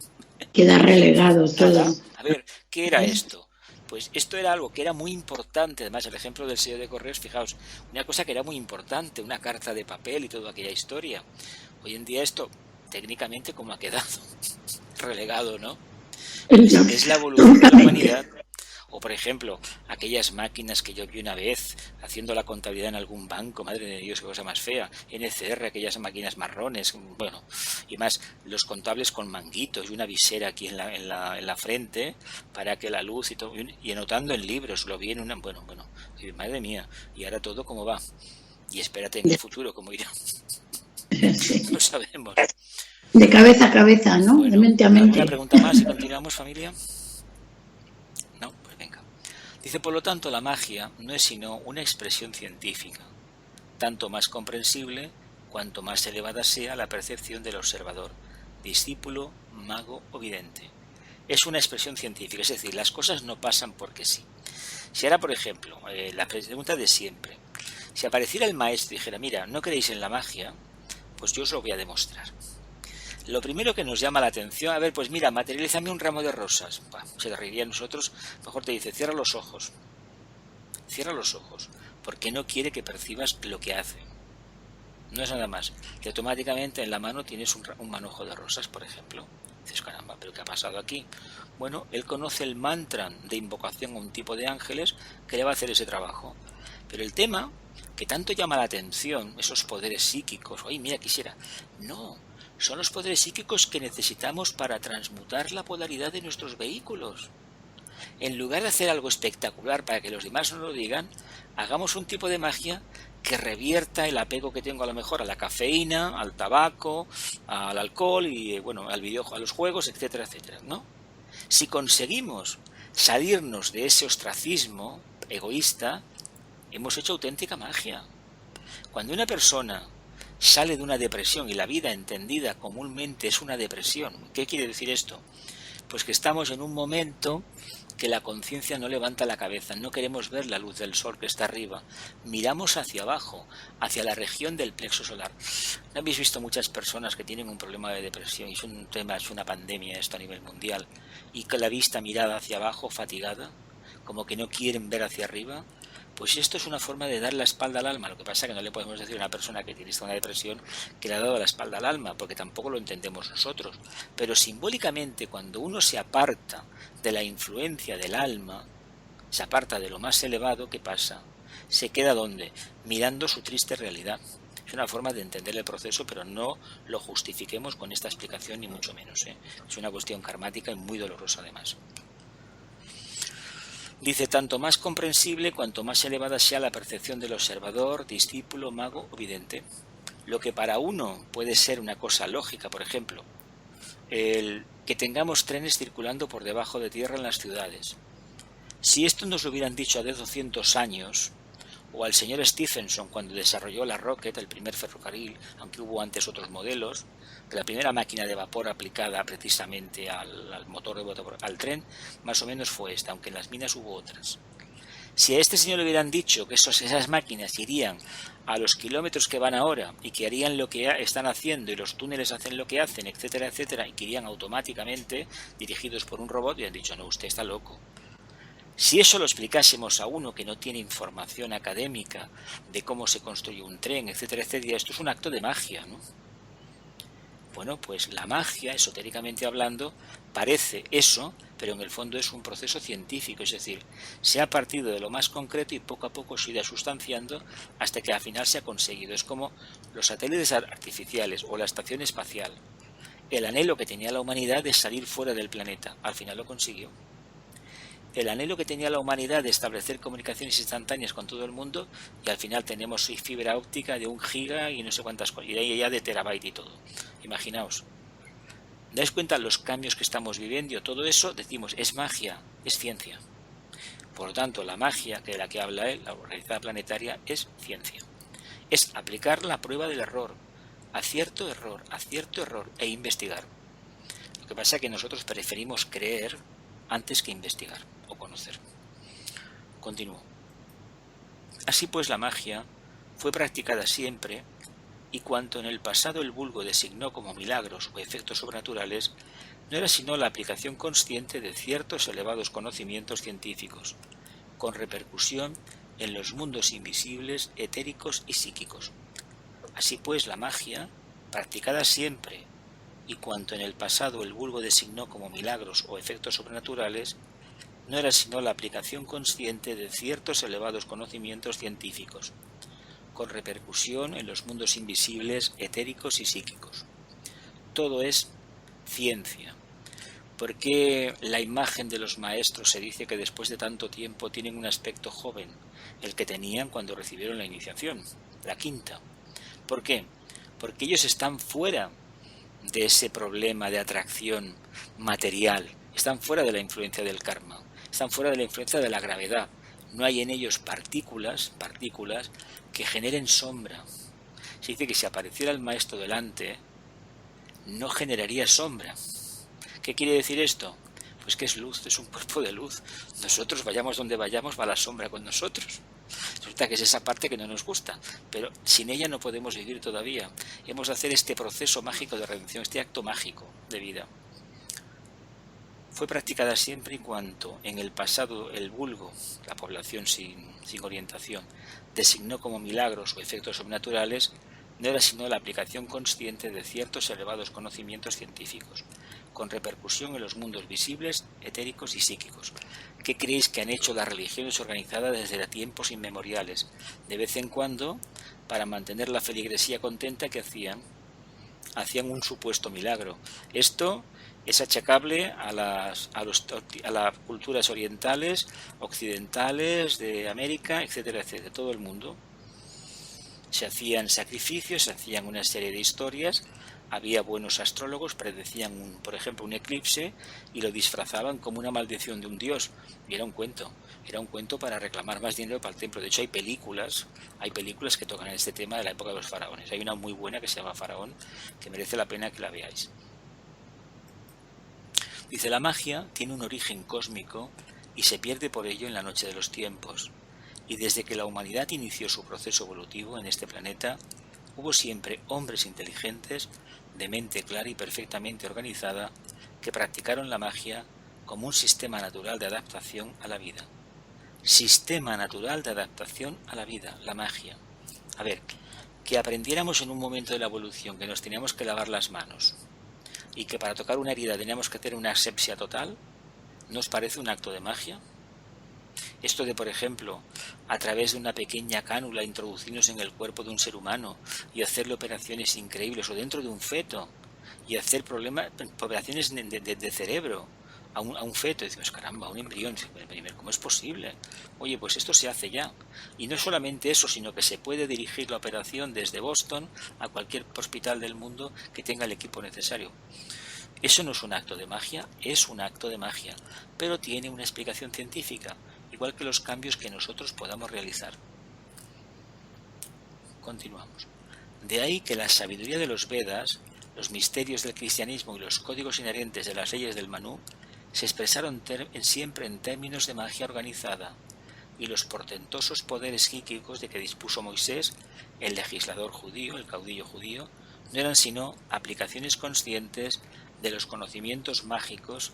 Queda relegado Nada. todo. A ver, ¿qué era esto? Pues esto era algo que era muy importante. Además, el ejemplo del sello de correos, fijaos, una cosa que era muy importante, una carta de papel y toda aquella historia. Hoy en día esto, técnicamente, ¿cómo ha quedado? Relegado, ¿no? Es la evolución de la humanidad. O, por ejemplo, aquellas máquinas que yo vi una vez haciendo la contabilidad en algún banco, madre de Dios, qué cosa más fea. NCR, aquellas máquinas marrones, bueno, y más, los contables con manguitos y una visera aquí en la frente para que la luz y todo, y anotando en libros, lo vi en una, bueno, y madre mía, y ahora todo cómo va. Y espérate en el futuro cómo irá. No sabemos. De cabeza a cabeza, ¿no? Bueno, de mente a mente. ¿alguna pregunta más y continuamos, familia? No, pues venga. Dice, por lo tanto, la magia no es sino una expresión científica, tanto más comprensible cuanto más elevada sea la percepción del observador, discípulo, mago o vidente. Es una expresión científica, es decir, las cosas no pasan porque sí. Si ahora, por ejemplo, la pregunta de siempre, si apareciera el maestro y dijera, mira, no creéis en la magia, pues yo os lo voy a demostrar. Lo primero que nos llama la atención, a ver, pues mira, materialízame un ramo de rosas. Bah, se le reiría a nosotros, mejor te dice, cierra los ojos, porque no quiere que percibas lo que hace. No es nada más, que automáticamente en la mano tienes un manojo de rosas, por ejemplo. Dices, caramba, ¿pero qué ha pasado aquí? Bueno, él conoce el mantra de invocación a un tipo de ángeles que le va a hacer ese trabajo. Pero el tema que tanto llama la atención, esos poderes psíquicos, oye, mira, quisiera, no, son los poderes psíquicos que necesitamos para transmutar la polaridad de nuestros vehículos. En lugar de hacer algo espectacular para que los demás no lo digan, hagamos un tipo de magia que revierta el apego que tengo a lo mejor a la cafeína, al tabaco, al alcohol y bueno, al videojuego, a los juegos, etcétera, etcétera, ¿no? Si conseguimos salirnos de ese ostracismo egoísta, hemos hecho auténtica magia. Cuando una persona sale de una depresión, y la vida entendida comúnmente es una depresión, ¿qué quiere decir esto? Pues que estamos en un momento que la conciencia no levanta la cabeza, no queremos ver la luz del sol que está arriba, miramos hacia abajo, hacia la región del plexo solar. ¿No habéis visto muchas personas que tienen un problema de depresión y es un tema, es una pandemia esto a nivel mundial, y con la vista mirada hacia abajo, fatigada, como que no quieren ver hacia arriba? Pues esto es una forma de dar la espalda al alma. Lo que pasa es que no le podemos decir a una persona que tiene una depresión que le ha dado la espalda al alma, porque tampoco lo entendemos nosotros. Pero simbólicamente, cuando uno se aparta de la influencia del alma, se aparta de lo más elevado, ¿qué pasa? Se queda ¿dónde? Mirando su triste realidad. Es una forma de entender el proceso, pero no lo justifiquemos con esta explicación, ni mucho menos, ¿eh? Es una cuestión karmática y muy dolorosa además. Dice, tanto más comprensible cuanto más elevada sea la percepción del observador, discípulo, mago o vidente. Lo que para uno puede ser una cosa lógica, por ejemplo, el que tengamos trenes circulando por debajo de tierra en las ciudades. Si esto nos lo hubieran dicho hace 200 años, o al señor Stephenson cuando desarrolló la Rocket, el primer ferrocarril, aunque hubo antes otros modelos, la primera máquina de vapor aplicada precisamente al motor de vapor, al tren, más o menos fue esta, aunque en las minas hubo otras. Si a este señor le hubieran dicho que esas máquinas irían a los kilómetros que van ahora y que harían lo que están haciendo y los túneles hacen lo que hacen, etcétera, etcétera, y que irían automáticamente dirigidos por un robot, le han dicho, no, usted está loco. Si eso lo explicásemos a uno que no tiene información académica de cómo se construye un tren, etcétera, etcétera, esto es un acto de magia, ¿no? Bueno, pues la magia, esotéricamente hablando, parece eso, pero en el fondo es un proceso científico, es decir, se ha partido de lo más concreto y poco a poco se ha ido sustanciando hasta que al final se ha conseguido. Es como los satélites artificiales o la estación espacial. El anhelo que tenía la humanidad de salir fuera del planeta, al final lo consiguió. El anhelo que tenía la humanidad de establecer comunicaciones instantáneas con todo el mundo, y al final tenemos fibra óptica de 1 giga y no sé cuántas cosas, y de ahí ya de terabyte y todo. Imaginaos. ¿Dais cuenta los cambios que estamos viviendo? Todo eso, decimos, es magia, es ciencia. Por lo tanto, la magia de la que habla él, la realidad planetaria, es ciencia. Es aplicar la prueba del error, acierto, error, e investigar. Lo que pasa es que nosotros preferimos creer antes que investigar o conocer. Continúo. Así pues, la magia fue practicada siempre, y cuanto en el pasado el vulgo designó como milagros o efectos sobrenaturales, no era sino la aplicación consciente de ciertos elevados conocimientos científicos, con repercusión en los mundos invisibles, etéricos y psíquicos. Así pues, la magia, practicada siempre, y cuanto en el pasado el vulgo designó como milagros o efectos sobrenaturales, no era sino la aplicación consciente de ciertos elevados conocimientos científicos, con repercusión en los mundos invisibles, etéricos y psíquicos. Todo es ciencia. ¿Por qué la imagen de los maestros se dice que después de tanto tiempo tienen un aspecto joven, el que tenían cuando recibieron la iniciación, la quinta? ¿Por qué? Porque ellos están fuera de ese problema de atracción material, están fuera de la influencia del karma, están fuera de la influencia de la gravedad. No hay en ellos partículas que generen sombra. Se dice que si apareciera el maestro delante, no generaría sombra. ¿Qué quiere decir esto? Pues que es luz, es un cuerpo de luz. Nosotros, vayamos donde vayamos, va la sombra con nosotros. Resulta que es esa parte que no nos gusta, pero sin ella no podemos vivir todavía. Hemos de hacer este proceso mágico de redención, este acto mágico de vida. Fue practicada siempre y cuando en el pasado el vulgo, la población sin orientación, designó como milagros o efectos sobrenaturales, no era sino la aplicación consciente de ciertos elevados conocimientos científicos, con repercusión en los mundos visibles, etéricos y psíquicos. ¿Qué creéis que han hecho las religiones organizadas desde tiempos inmemoriales? De vez en cuando, para mantener la feligresía contenta, ¿qué hacían? Hacían un supuesto milagro. Esto es achacable a las culturas orientales, occidentales, de América, etcétera, etcétera, de todo el mundo. Se hacían sacrificios, se hacían una serie de historias, había buenos astrólogos, predecían, por ejemplo, un eclipse y lo disfrazaban como una maldición de un dios. Y era un cuento para reclamar más dinero para el templo. De hecho, hay películas que tocan este tema de la época de los faraones. Hay una muy buena que se llama Faraón, que merece la pena que la veáis. Dice, la magia tiene un origen cósmico y se pierde por ello en la noche de los tiempos. Y desde que la humanidad inició su proceso evolutivo en este planeta, hubo siempre hombres inteligentes, de mente clara y perfectamente organizada, que practicaron la magia como un sistema natural de adaptación a la vida. Sistema natural de adaptación a la vida, la magia. A ver, que aprendiéramos en un momento de la evolución que nos teníamos que lavar las manos y que para tocar una herida teníamos que hacer una asepsia total, ¿no os parece un acto de magia? Esto de, por ejemplo, a través de una pequeña cánula introducirnos en el cuerpo de un ser humano y hacerle operaciones increíbles, o dentro de un feto, y hacer operaciones de cerebro a un feto, y decimos, caramba, un embrión, ¿cómo es posible? Oye, pues esto se hace ya. Y no solamente eso, sino que se puede dirigir la operación desde Boston a cualquier hospital del mundo que tenga el equipo necesario. Eso no es un acto de magia, es un acto de magia, pero tiene una explicación científica, igual que los cambios que nosotros podamos realizar. Continuamos. De ahí que la sabiduría de los Vedas, los misterios del cristianismo y los códigos inherentes de las leyes del Manú se expresaron siempre en términos de magia organizada, y los portentosos poderes psíquicos de que dispuso Moisés, el legislador judío, el caudillo judío, no eran sino aplicaciones conscientes de los conocimientos mágicos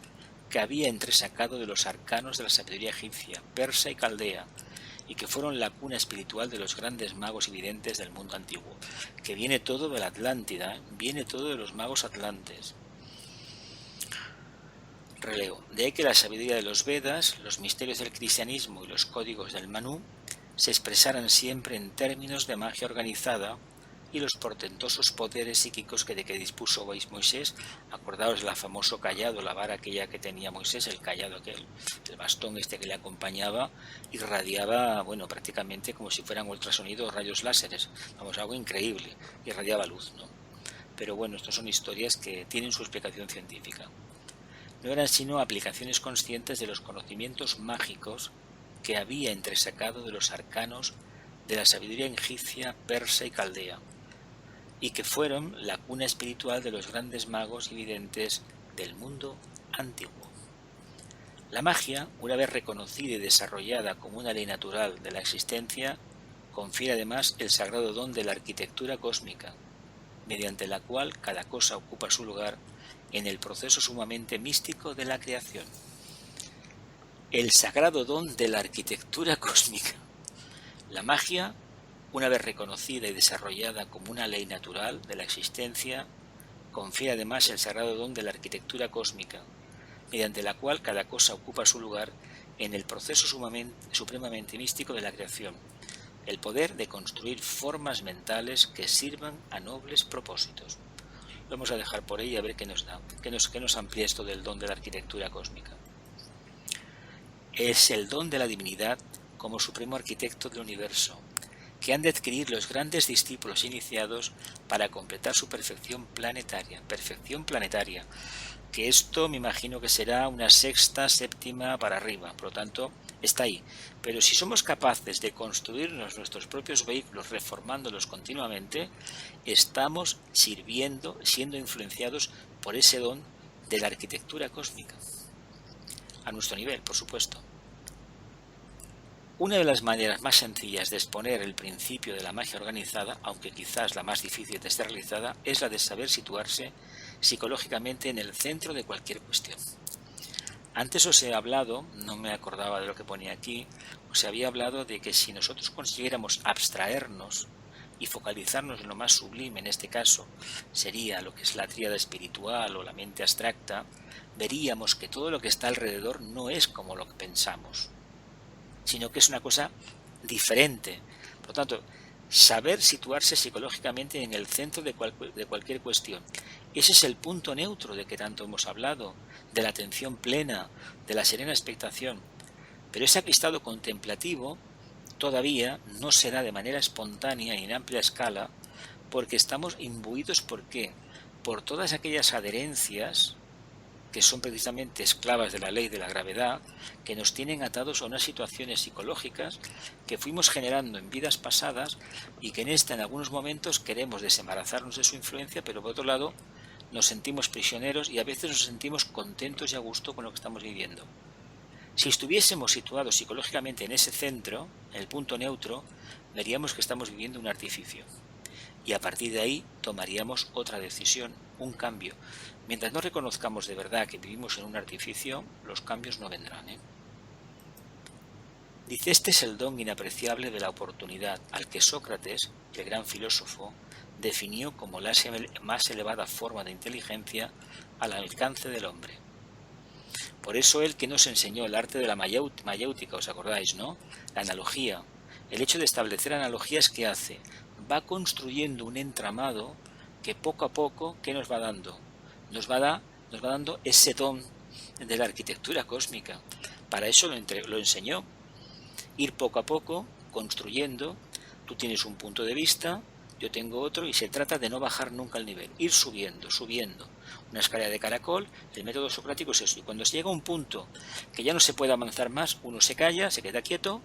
que había entresacado de los arcanos de la sabiduría egipcia, persa y caldea, y que fueron la cuna espiritual de los grandes magos y videntes del mundo antiguo, que viene todo de la Atlántida, viene todo de los magos atlantes. Releo. De ahí que la sabiduría de los Vedas, los misterios del cristianismo y los códigos del Manú se expresaran siempre en términos de magia organizada y los portentosos poderes psíquicos que dispuso Moisés. Acordaos del famoso cayado, la vara aquella que tenía Moisés, el cayado aquel, el bastón este que le acompañaba, irradiaba, bueno, prácticamente como si fueran ultrasonidos, rayos láseres, vamos, algo increíble, irradiaba luz, ¿no? Pero bueno, estas son historias que tienen su explicación científica. No eran sino aplicaciones conscientes de los conocimientos mágicos que había entresacado de los arcanos de la sabiduría egipcia, persa y caldea, y que fueron la cuna espiritual de los grandes magos y videntes del mundo antiguo. La magia, una vez reconocida y desarrollada como una ley natural de la existencia, confiere además el sagrado don de la arquitectura cósmica, mediante la cual cada cosa ocupa su lugar en el proceso sumamente místico de la creación. El sagrado don de la arquitectura cósmica. La magia, una vez reconocida y desarrollada como una ley natural de la existencia, confiere además el sagrado don de la arquitectura cósmica, mediante la cual cada cosa ocupa su lugar en el proceso supremamente místico de la creación, el poder de construir formas mentales que sirvan a nobles propósitos. Lo vamos a dejar por ahí a ver qué nos da, qué nos amplía esto del don de la arquitectura cósmica. Es el don de la divinidad como supremo arquitecto del universo, que han de adquirir los grandes discípulos iniciados para completar su perfección planetaria, que esto me imagino que será una sexta, séptima para arriba, por lo tanto está ahí. Pero si somos capaces de construirnos nuestros propios vehículos reformándolos continuamente, estamos siendo influenciados por ese don de la arquitectura cósmica, a nuestro nivel, por supuesto. Una de las maneras más sencillas de exponer el principio de la magia organizada, aunque quizás la más difícil de ser realizada, es la de saber situarse psicológicamente en el centro de cualquier cuestión. Antes os he hablado, no me acordaba de lo que ponía aquí, os había hablado de que si nosotros consiguiéramos abstraernos y focalizarnos en lo más sublime, en este caso sería lo que es la tríada espiritual o la mente abstracta, veríamos que todo lo que está alrededor no es como lo que pensamos, sino que es una cosa diferente. Por lo tanto, saber situarse psicológicamente en el centro de cualquier cuestión. Ese es el punto neutro de que tanto hemos hablado, de la atención plena, de la serena expectación. Pero ese estado contemplativo todavía no se da de manera espontánea y en amplia escala, porque estamos imbuidos, ¿por qué? Por todas aquellas adherencias que son precisamente esclavas de la ley de la gravedad, que nos tienen atados a unas situaciones psicológicas que fuimos generando en vidas pasadas y que en algunos momentos queremos desembarazarnos de su influencia, pero por otro lado nos sentimos prisioneros y a veces nos sentimos contentos y a gusto con lo que estamos viviendo. Si estuviésemos situados psicológicamente en ese centro, en el punto neutro, veríamos que estamos viviendo un artificio. Y a partir de ahí tomaríamos otra decisión, un cambio. Mientras no reconozcamos de verdad que vivimos en un artificio, los cambios no vendrán, Dice, este es el don inapreciable de la oportunidad, al que Sócrates, el gran filósofo, definió como la más elevada forma de inteligencia al alcance del hombre. Por eso él que nos enseñó el arte de la mayéutica, ¿os acordáis, no? La analogía. El hecho de establecer analogías, ¿qué hace? Va construyendo un entramado que poco a poco, ¿qué nos va dando? Nos va dando ese don de la arquitectura cósmica. Para eso lo enseñó. Ir poco a poco, construyendo. Tú tienes un punto de vista, yo tengo otro, y se trata de no bajar nunca el nivel. Ir subiendo. Una escalera de caracol, el método socrático es eso. Y cuando se llega a un punto que ya no se puede avanzar más, uno se calla, se queda quieto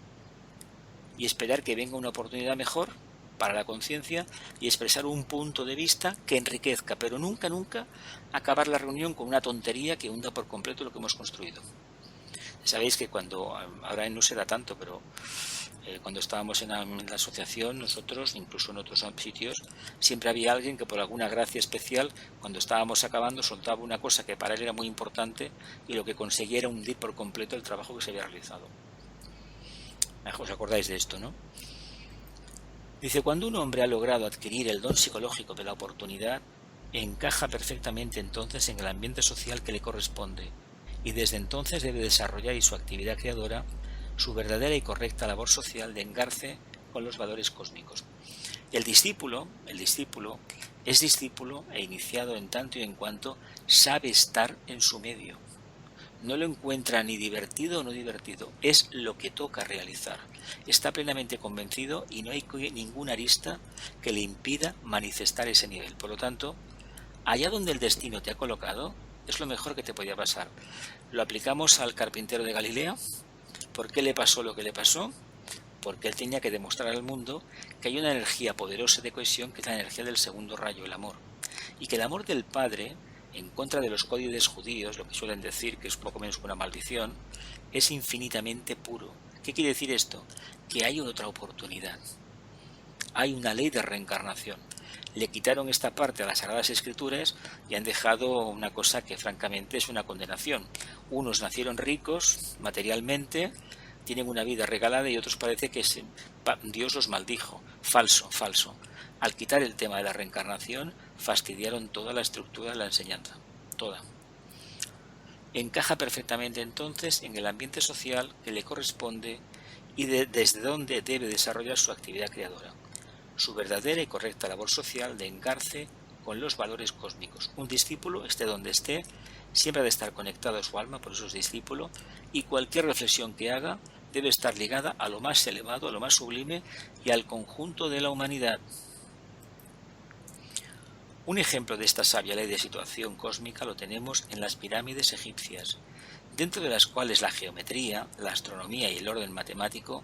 y esperar que venga una oportunidad mejor para la conciencia y expresar un punto de vista que enriquezca, pero nunca acabar la reunión con una tontería que hunda por completo lo que hemos construido. Sabéis que ahora no se da tanto, pero cuando estábamos en la asociación, nosotros, incluso en otros sitios, siempre había alguien que por alguna gracia especial, cuando estábamos acabando, soltaba una cosa que para él era muy importante y lo que conseguía era hundir por completo el trabajo que se había realizado. ¿Os acordáis de esto, no? Dice, cuando un hombre ha logrado adquirir el don psicológico de la oportunidad, encaja perfectamente entonces en el ambiente social que le corresponde y desde entonces debe desarrollar y su actividad creadora su verdadera y correcta labor social de engarce con los valores cósmicos. El discípulo es discípulo e iniciado en tanto y en cuanto sabe estar en su medio. No lo encuentra ni divertido o no divertido, es lo que toca realizar. Está plenamente convencido y no hay ninguna arista que le impida manifestar ese nivel. Por lo tanto, allá donde el destino te ha colocado, es lo mejor que te podía pasar. Lo aplicamos al carpintero de Galilea. ¿Por qué le pasó lo que le pasó? Porque él tenía que demostrar al mundo que hay una energía poderosa de cohesión que es la energía del segundo rayo, el amor. Y que el amor del Padre, en contra de los códices judíos, lo que suelen decir que es poco menos que una maldición, es infinitamente puro. ¿Qué quiere decir esto? Que hay otra oportunidad. Hay una ley de reencarnación. Le quitaron esta parte a las Sagradas Escrituras y han dejado una cosa que francamente es una condenación. Unos nacieron ricos materialmente, tienen una vida regalada y otros parece que Dios los maldijo. Falso, falso. Al quitar el tema de la reencarnación, fastidiaron toda la estructura de la enseñanza. Toda. Encaja perfectamente entonces en el ambiente social que le corresponde y desde donde debe desarrollar su actividad creadora. Su verdadera y correcta labor social de engarce con los valores cósmicos. Un discípulo, esté donde esté, siempre ha de estar conectado a su alma, por eso es discípulo, y cualquier reflexión que haga debe estar ligada a lo más elevado, a lo más sublime y al conjunto de la humanidad. Un ejemplo de esta sabia ley de situación cósmica lo tenemos en las pirámides egipcias, dentro de las cuales la geometría, la astronomía y el orden matemático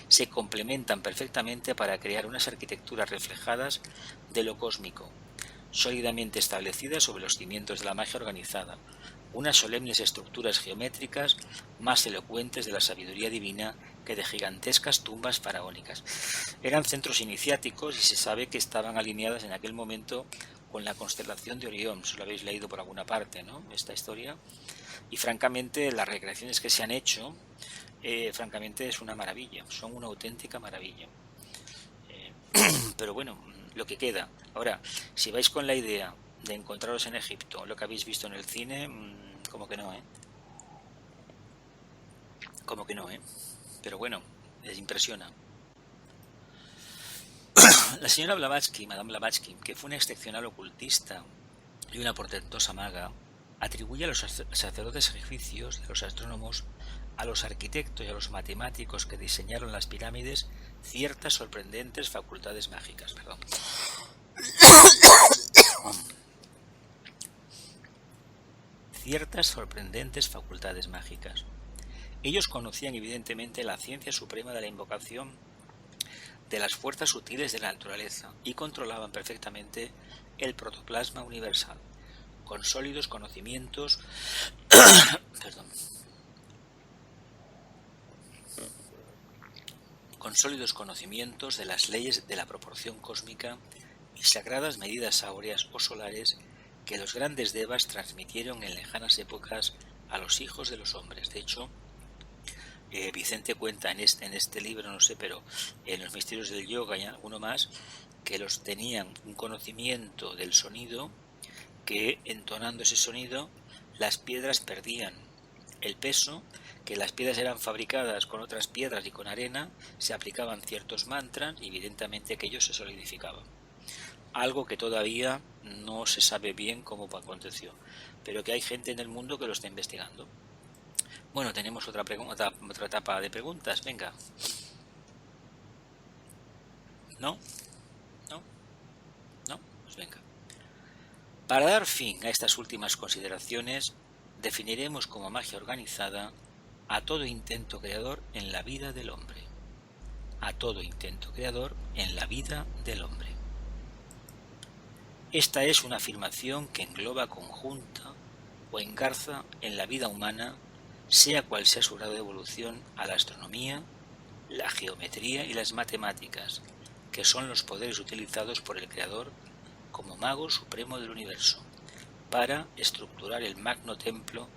se complementan perfectamente para crear unas arquitecturas reflejadas de lo cósmico, sólidamente establecidas sobre los cimientos de la magia organizada, unas solemnes estructuras geométricas más elocuentes de la sabiduría divina que de gigantescas tumbas faraónicas. Eran centros iniciáticos y se sabe que estaban alineadas en aquel momento con la constelación de Orión, si lo habéis leído por alguna parte, ¿no? Esta historia. Y francamente las recreaciones que se han hecho, francamente es una maravilla, son una auténtica maravilla. Pero bueno, lo que queda. Ahora, si vais con la idea de encontraros en Egipto, lo que habéis visto en el cine, como que no, Como que no, Pero bueno, les impresiona. La señora Blavatsky, Madame Blavatsky, que fue una excepcional ocultista y una portentosa maga, atribuye a los sacerdotes egipcios y a los astrónomos, a los arquitectos y a los matemáticos que diseñaron las pirámides ciertas sorprendentes facultades mágicas. Ciertas sorprendentes facultades mágicas. Ellos conocían evidentemente la ciencia suprema de la invocación de las fuerzas sutiles de la naturaleza y controlaban perfectamente el protoplasma universal, con sólidos conocimientos de las leyes de la proporción cósmica y sagradas medidas áureas o solares que los grandes devas transmitieron en lejanas épocas a los hijos de los hombres. De hecho, Vicente cuenta en este libro, no sé, pero en los misterios del yoga y alguno más, que los tenían un conocimiento del sonido, que entonando ese sonido las piedras perdían el peso, que las piedras eran fabricadas con otras piedras y con arena, se aplicaban ciertos mantras y evidentemente aquello se solidificaba. Algo que todavía no se sabe bien cómo aconteció, pero que hay gente en el mundo que lo está investigando. Bueno, tenemos otra etapa de preguntas, venga. ¿No? Pues venga. Para dar fin a estas últimas consideraciones, definiremos como magia organizada a todo intento creador en la vida del hombre. A todo intento creador en la vida del hombre. Esta es una afirmación que engloba conjunta o engarza en la vida humana, sea cual sea su grado de evolución, a la astronomía, la geometría y las matemáticas, que son los poderes utilizados por el Creador como mago supremo del universo, para estructurar el magno templo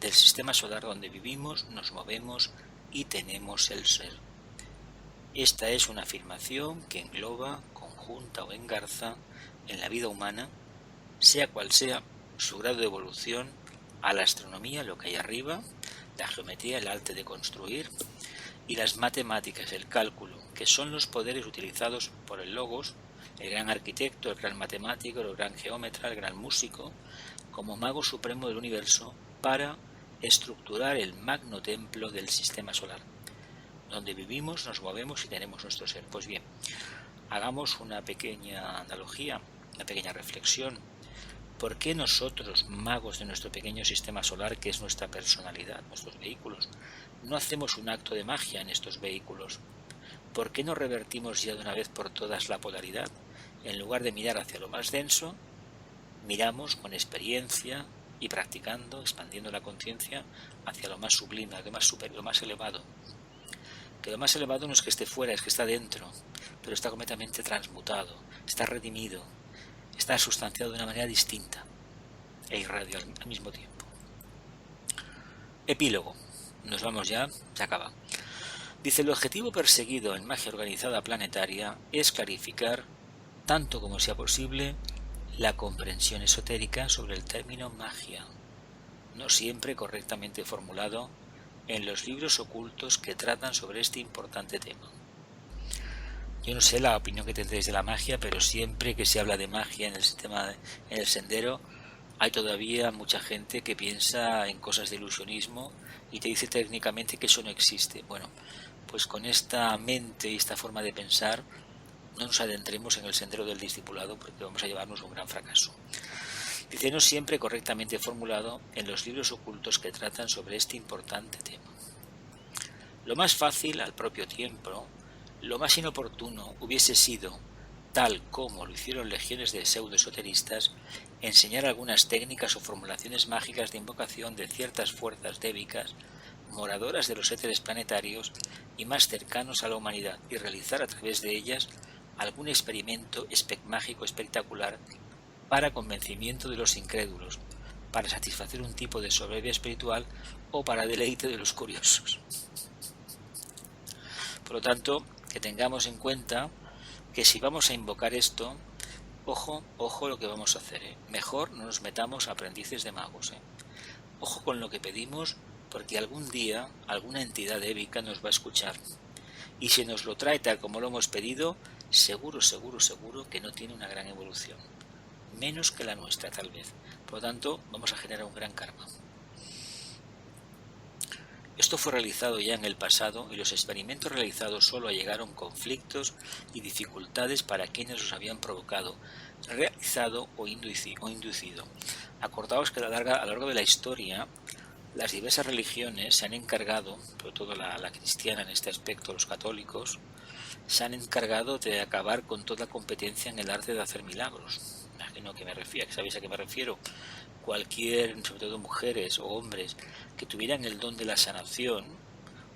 del sistema solar donde vivimos, nos movemos y tenemos el ser. Esta es una afirmación que engloba, conjunta o engarza en la vida humana, sea cual sea su grado de evolución, a la astronomía, lo que hay arriba, la geometría, el arte de construir, y las matemáticas, el cálculo, que son los poderes utilizados por el Logos, el gran arquitecto, el gran matemático, el gran geómetra, el gran músico, como mago supremo del universo, para estructurar el magno templo del sistema solar, donde vivimos, nos movemos y tenemos nuestro ser. Pues bien, hagamos una pequeña analogía, una pequeña reflexión. ¿Por qué nosotros, magos de nuestro pequeño sistema solar, que es nuestra personalidad, nuestros vehículos, no hacemos un acto de magia en estos vehículos? ¿Por qué no revertimos ya de una vez por todas la polaridad? En lugar de mirar hacia lo más denso, miramos con experiencia y practicando, expandiendo la conciencia hacia lo más sublime, lo más superior, lo más elevado. Que lo más elevado no es que esté fuera, es que está dentro, pero está completamente transmutado, está redimido, está sustanciado de una manera distinta e irradia al mismo tiempo. Epílogo. Nos vamos ya, se acaba. Dice, el objetivo perseguido en magia organizada planetaria es clarificar, tanto como sea posible, la comprensión esotérica sobre el término magia, no siempre correctamente formulado en los libros ocultos que tratan sobre este importante tema. Yo no sé la opinión que tendréis de la magia, pero siempre que se habla de magia en el sendero, hay todavía mucha gente que piensa en cosas de ilusionismo y te dice técnicamente que eso no existe. Bueno, pues con esta mente y esta forma de pensar no nos adentremos en el sendero del discipulado, porque vamos a llevarnos un gran fracaso. Dice, no siempre correctamente formulado en los libros ocultos que tratan sobre este importante tema. Lo más fácil, al propio tiempo, lo más inoportuno hubiese sido, tal como lo hicieron legiones de pseudoesoteristas, enseñar algunas técnicas o formulaciones mágicas de invocación de ciertas fuerzas débicas, moradoras de los éteres planetarios y más cercanos a la humanidad, y realizar a través de ellas algún experimento mágico espectacular para convencimiento de los incrédulos, para satisfacer un tipo de soberbia espiritual o para deleite de los curiosos. Por lo tanto, que tengamos en cuenta que si vamos a invocar esto, ojo lo que vamos a hacer, Mejor no nos metamos a aprendices de magos, Ojo con lo que pedimos, porque algún día alguna entidad débica nos va a escuchar. Y si nos lo trae tal como lo hemos pedido, seguro que no tiene una gran evolución. Menos que la nuestra, tal vez. Por lo tanto, vamos a generar un gran karma. Esto fue realizado ya en el pasado y los experimentos realizados solo allegaron conflictos y dificultades para quienes los habían provocado, realizado o inducido. Acordaos que a lo largo de la historia, las diversas religiones se han encargado, sobre todo la cristiana en este aspecto, los católicos, se han encargado de acabar con toda competencia en el arte de hacer milagros. Imagino que sabéis a qué me refiero. Cualquier, sobre todo mujeres o hombres, que tuvieran el don de la sanación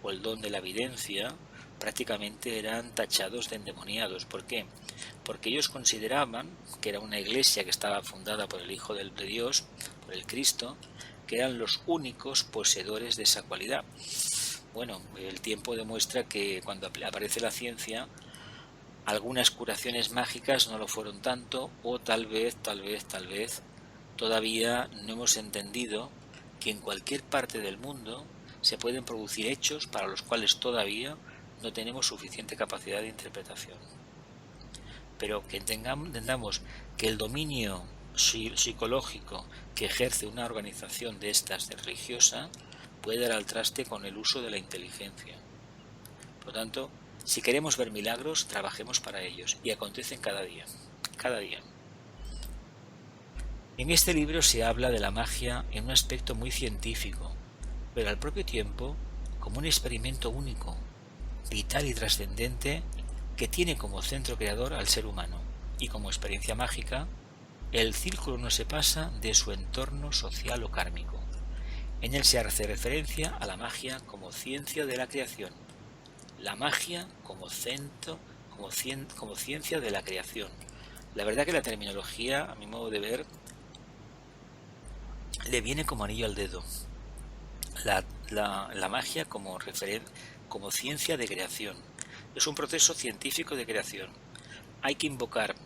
o el don de la evidencia, prácticamente eran tachados de endemoniados. ¿Por qué? Porque ellos consideraban que era una iglesia que estaba fundada por el Hijo de Dios, por el Cristo, que eran los únicos poseedores de esa cualidad. Bueno, el tiempo demuestra que cuando aparece la ciencia, algunas curaciones mágicas no lo fueron tanto, o tal vez todavía no hemos entendido que en cualquier parte del mundo se pueden producir hechos para los cuales todavía no tenemos suficiente capacidad de interpretación. Pero que entendamos que el dominio psicológico que ejerce una organización de estas religiosa puede dar al traste con el uso de la inteligencia. Por lo tanto, si queremos ver milagros, trabajemos para ellos, y acontecen cada día. En este libro se habla de la magia en un aspecto muy científico, pero al propio tiempo como un experimento único, vital y trascendente que tiene como centro creador al ser humano, y como experiencia mágica, el círculo no se pasa de su entorno social o kármico. En él se hace referencia a la magia como ciencia de la creación, la magia como ciencia de la creación. La verdad que la terminología, a mi modo de ver, le viene como anillo al dedo. La magia como ciencia de creación. Es un proceso científico de creación. Hay que invocar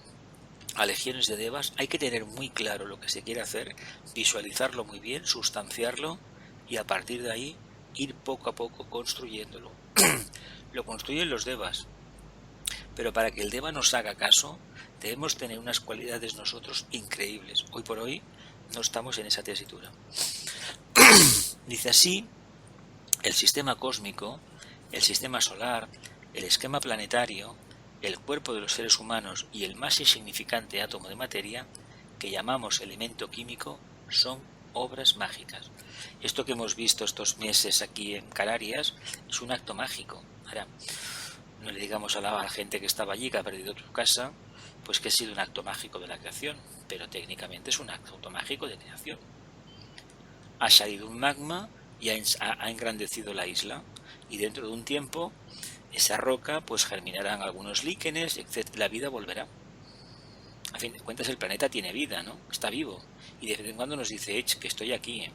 a legiones de devas, hay que tener muy claro lo que se quiere hacer, visualizarlo muy bien, sustanciarlo y a partir de ahí ir poco a poco construyéndolo. Lo construyen los devas, pero para que el deva nos haga caso debemos tener unas cualidades nosotros increíbles. Hoy por hoy no estamos en esa tesitura. Dice así, el sistema cósmico, el sistema solar, el esquema planetario, el cuerpo de los seres humanos y el más insignificante átomo de materia, que llamamos elemento químico, son obras mágicas. Esto que hemos visto estos meses aquí en Canarias es un acto mágico. Ahora, no le digamos a la gente que estaba allí, que ha perdido su casa, pues que ha sido un acto mágico de la creación, pero técnicamente es un acto mágico de creación. Ha salido un magma y ha engrandecido la isla, y dentro de un tiempo esa roca pues germinarán algunos líquenes, etc. La vida volverá. A fin de cuentas el planeta tiene vida, ¿no? Está vivo, y de vez en cuando nos dice, que estoy aquí,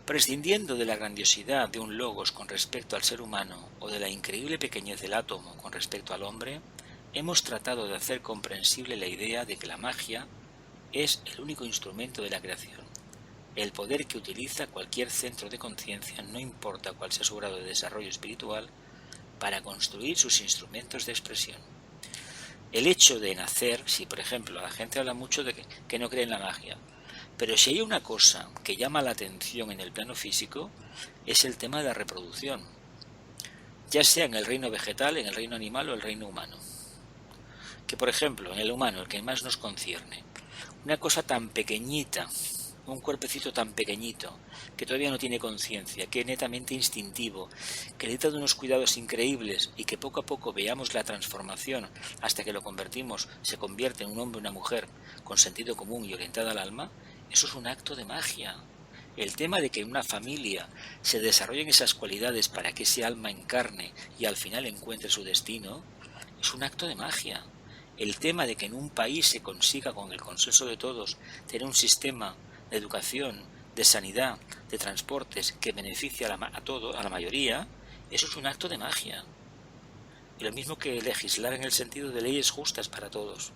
Prescindiendo de la grandiosidad de un logos con respecto al ser humano o de la increíble pequeñez del átomo con respecto al hombre, hemos tratado de hacer comprensible la idea de que la magia es el único instrumento de la creación, el poder que utiliza cualquier centro de conciencia, no importa cuál sea su grado de desarrollo espiritual, para construir sus instrumentos de expresión. El hecho de nacer, si por ejemplo la gente habla mucho de que no cree en la magia, pero si hay una cosa que llama la atención en el plano físico, es el tema de la reproducción, ya sea en el reino vegetal, en el reino animal o el reino humano. Que por ejemplo, en el humano, el que más nos concierne, una cosa tan pequeñita, un cuerpecito tan pequeñito, que todavía no tiene conciencia, que es netamente instintivo, que necesita de unos cuidados increíbles y que poco a poco veamos la transformación hasta que lo convertimos, se convierte en un hombre o una mujer con sentido común y orientada al alma, eso es un acto de magia. El tema de que en una familia se desarrollen esas cualidades para que ese alma encarne y al final encuentre su destino, es un acto de magia. El tema de que en un país se consiga con el consenso de todos tener un sistema de educación, de sanidad, de transportes que beneficia a la mayoría, eso es un acto de magia. Y lo mismo que legislar en el sentido de leyes justas para todos,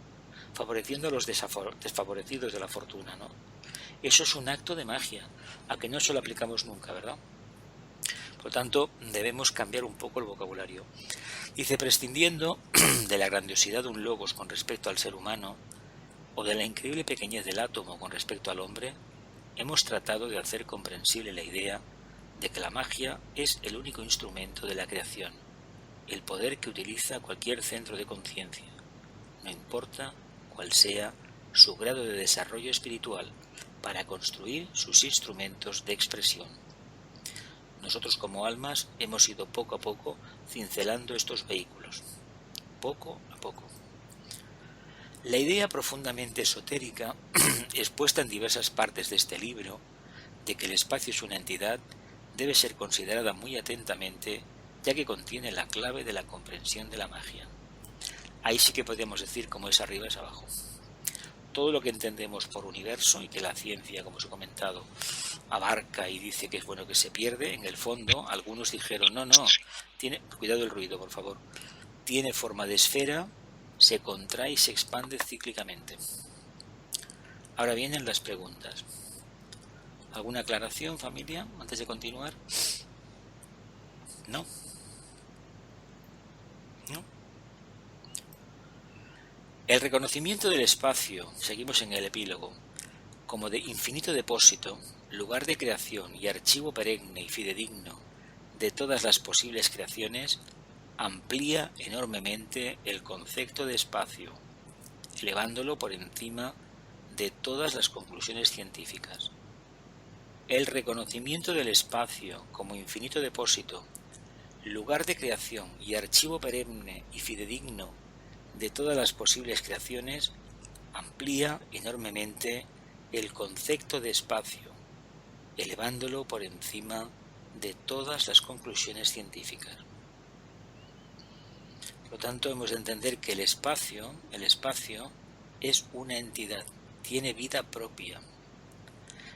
favoreciendo a los desfavorecidos de la fortuna, ¿no? Eso es un acto de magia, a que no se lo aplicamos nunca, ¿verdad? Por lo tanto, debemos cambiar un poco el vocabulario. Dice, prescindiendo de la grandiosidad de un logos con respecto al ser humano, o de la increíble pequeñez del átomo con respecto al hombre, hemos tratado de hacer comprensible la idea de que la magia es el único instrumento de la creación, el poder que utiliza cualquier centro de conciencia, no importa cuál sea su grado de desarrollo espiritual, para construir sus instrumentos de expresión. Nosotros como almas hemos ido poco a poco cincelando estos vehículos, poco a poco. La idea profundamente esotérica, expuesta en diversas partes de este libro, de que el espacio es una entidad, debe ser considerada muy atentamente, ya que contiene la clave de la comprensión de la magia. Ahí sí que podríamos decir como es arriba es abajo. Todo lo que entendemos por universo y que la ciencia, como os he comentado, abarca y dice que es bueno que se pierde, en el fondo algunos dijeron, no, tiene, cuidado el ruido, por favor, tiene forma de esfera, se contrae y se expande cíclicamente. Ahora vienen las preguntas. ¿Alguna aclaración, familia, antes de continuar? ¿No? ¿No? El reconocimiento del espacio, seguimos en el epílogo, como de infinito depósito, lugar de creación y archivo perenne y fidedigno de todas las posibles creaciones, amplía enormemente el concepto de espacio, elevándolo por encima de todas las conclusiones científicas. El reconocimiento del espacio como infinito depósito, lugar de creación y archivo perenne y fidedigno de todas las posibles creaciones, amplía enormemente el concepto de espacio, elevándolo por encima de todas las conclusiones científicas. Por lo tanto, hemos de entender que el espacio es una entidad, tiene vida propia.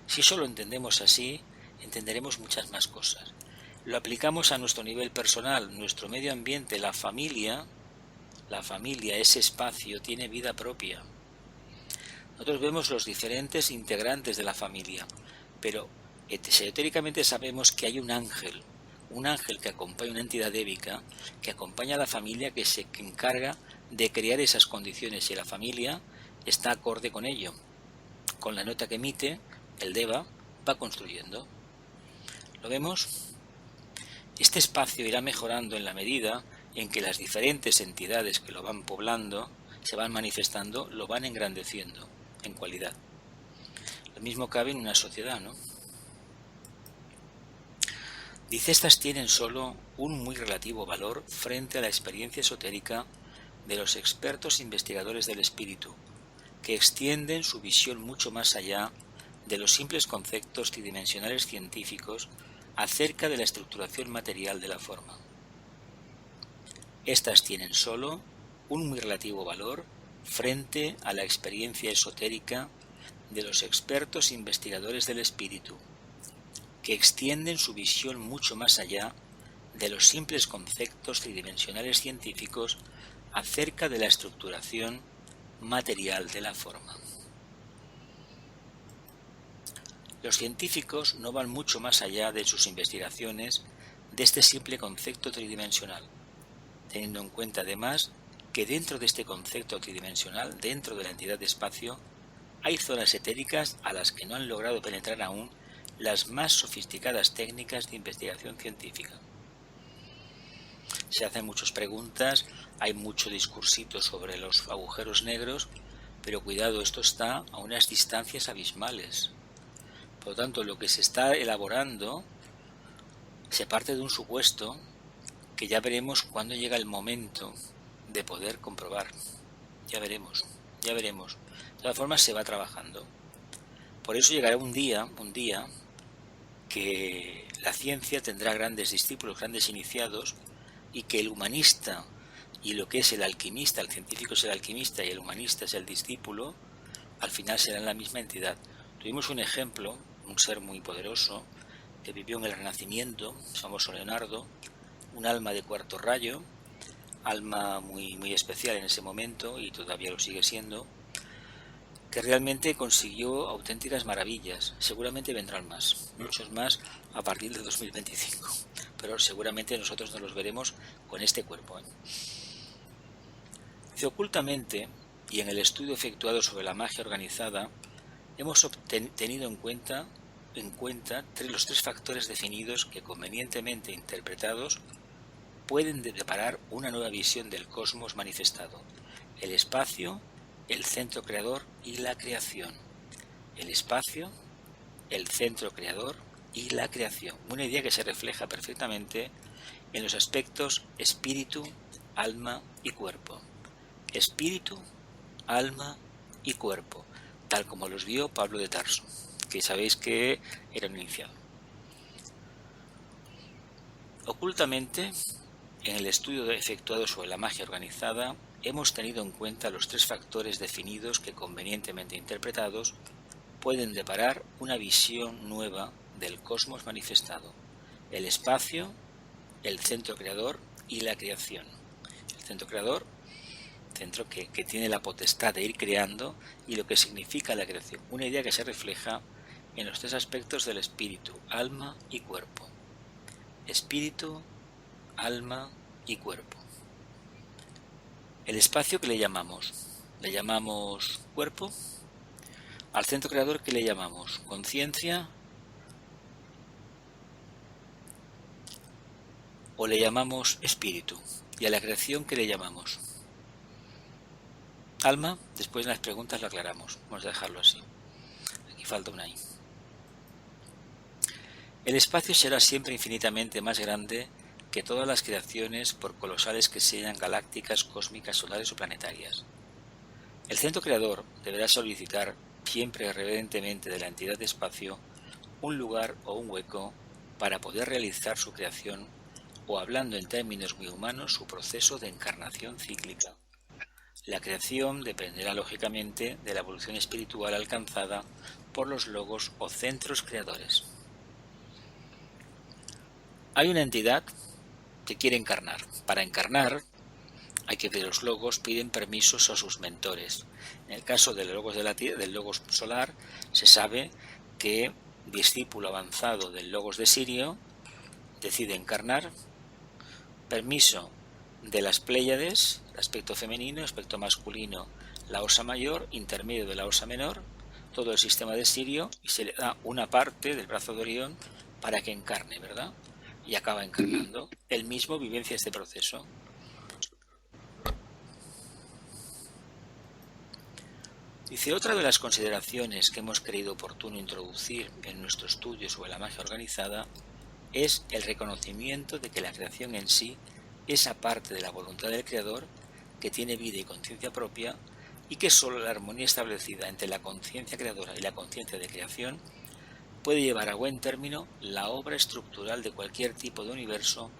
Si eso lo entendemos así, entenderemos muchas más cosas. lo aplicamos a nuestro nivel personal, nuestro medio ambiente, la familia, ese espacio, tiene vida propia. Nosotros vemos los diferentes integrantes de la familia, pero esotéricamente sabemos que hay un ángel que acompaña, una entidad débica, que acompaña a la familia, que se encarga de crear esas condiciones, y la familia está acorde con ello. Con la nota que emite, el Deva va construyendo. ¿Lo vemos? Este espacio irá mejorando en la medida en que las diferentes entidades que lo van poblando, se van manifestando, lo van engrandeciendo en cualidad. Lo mismo cabe en una sociedad, ¿no? Dice, estas tienen solo un muy relativo valor frente a la experiencia esotérica de los expertos investigadores del espíritu, que extienden su visión mucho más allá de los simples conceptos tridimensionales científicos acerca de la estructuración material de la forma. Estas tienen solo un muy relativo valor frente a la experiencia esotérica de los expertos investigadores del espíritu, que extienden su visión mucho más allá de los simples conceptos tridimensionales científicos acerca de la estructuración material de la forma. Los científicos no van mucho más allá de sus investigaciones de este simple concepto tridimensional, teniendo en cuenta además que dentro de este concepto tridimensional, dentro de la entidad de espacio, hay zonas etéricas a las que no han logrado penetrar aún las más sofisticadas técnicas de investigación científica. Se hacen muchas preguntas, hay mucho discursito sobre los agujeros negros, pero cuidado, esto está a unas distancias abismales. Por lo tanto, lo que se está elaborando se parte de un supuesto que ya veremos cuando llega el momento de poder comprobar. Ya veremos. De todas formas, se va trabajando. Por eso llegará un día que la ciencia tendrá grandes discípulos, grandes iniciados, y que el humanista y lo que es el alquimista, el científico es el alquimista y el humanista es el discípulo, al final serán la misma entidad. Tuvimos un ejemplo, un ser muy poderoso, que vivió en el Renacimiento, el famoso Leonardo, un alma de cuarto rayo, alma muy especial en ese momento y todavía lo sigue siendo, que realmente consiguió auténticas maravillas. Seguramente vendrán más, muchos más a partir de 2025, pero seguramente nosotros no los veremos con este cuerpo. Dice, ocultamente, y en el estudio efectuado sobre la magia organizada, hemos tenido en cuenta los tres factores definidos que, convenientemente interpretados, pueden deparar una nueva visión del cosmos manifestado: el espacio, el centro creador y la creación. El espacio, el centro creador y la creación. Una idea que se refleja perfectamente en los aspectos espíritu, alma y cuerpo. Espíritu, alma y cuerpo, tal como los vio Pablo de Tarso, que sabéis que era un iniciado. Ocultamente, en el estudio efectuado sobre la magia organizada, hemos tenido en cuenta los tres factores definidos que, convenientemente interpretados, pueden deparar una visión nueva del cosmos manifestado: el espacio, el centro creador y la creación. El centro creador, centro que tiene la potestad de ir creando, y lo que significa la creación. Una idea que se refleja en los tres aspectos del espíritu, alma y cuerpo. Espíritu, alma y cuerpo. El espacio, que le llamamos cuerpo. Al centro creador, que le llamamos conciencia, o le llamamos espíritu. Y a la creación, que le llamamos alma. Después en las preguntas lo aclaramos, vamos a dejarlo así, aquí falta una I. El espacio será siempre infinitamente más grande que todas las creaciones, por colosales que sean, galácticas, cósmicas, solares o planetarias. El centro creador deberá solicitar siempre reverentemente de la entidad de espacio un lugar o un hueco para poder realizar su creación, o, hablando en términos muy humanos, su proceso de encarnación cíclica. La creación dependerá lógicamente de la evolución espiritual alcanzada por los logos o centros creadores. Hay una entidad que quiere encarnar. Para encarnar hay que los logos piden permisos a sus mentores. En el caso de los logos de la Tierra, del logos solar, se sabe que discípulo avanzado del logos de Sirio decide encarnar, permiso de las Pléyades, aspecto femenino, aspecto masculino, la Osa mayor, intermedio de la Osa menor, todo el sistema de Sirio, y se le da una parte del brazo de Orión para que encarne, ¿verdad? Y acaba encarnando. Él mismo vivencia este proceso. Dice, otra de las consideraciones que hemos creído oportuno introducir en nuestro estudio sobre la magia organizada es el reconocimiento de que la creación en sí es aparte de la voluntad del Creador, que tiene vida y conciencia propia, y que sólo la armonía establecida entre la conciencia creadora y la conciencia de creación puede llevar a buen término la obra estructural de cualquier tipo de universo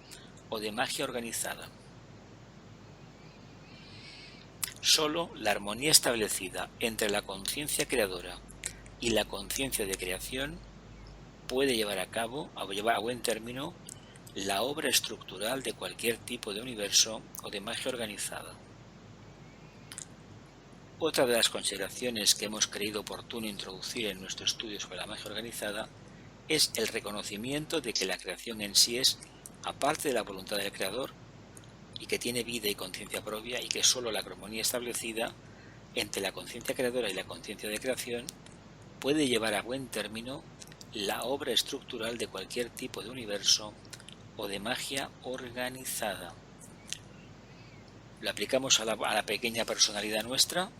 o de magia organizada. Sólo la armonía establecida entre la conciencia creadora y la conciencia de creación puede llevar a buen término la obra estructural de cualquier tipo de universo o de magia organizada. Otra de las consideraciones que hemos creído oportuno introducir en nuestro estudio sobre la magia organizada es el reconocimiento de que la creación en sí es aparte de la voluntad del Creador y que tiene vida y conciencia propia, y que sólo la armonía establecida entre la conciencia creadora y la conciencia de creación puede llevar a buen término la obra estructural de cualquier tipo de universo o de magia organizada. Lo aplicamos a la pequeña personalidad nuestra.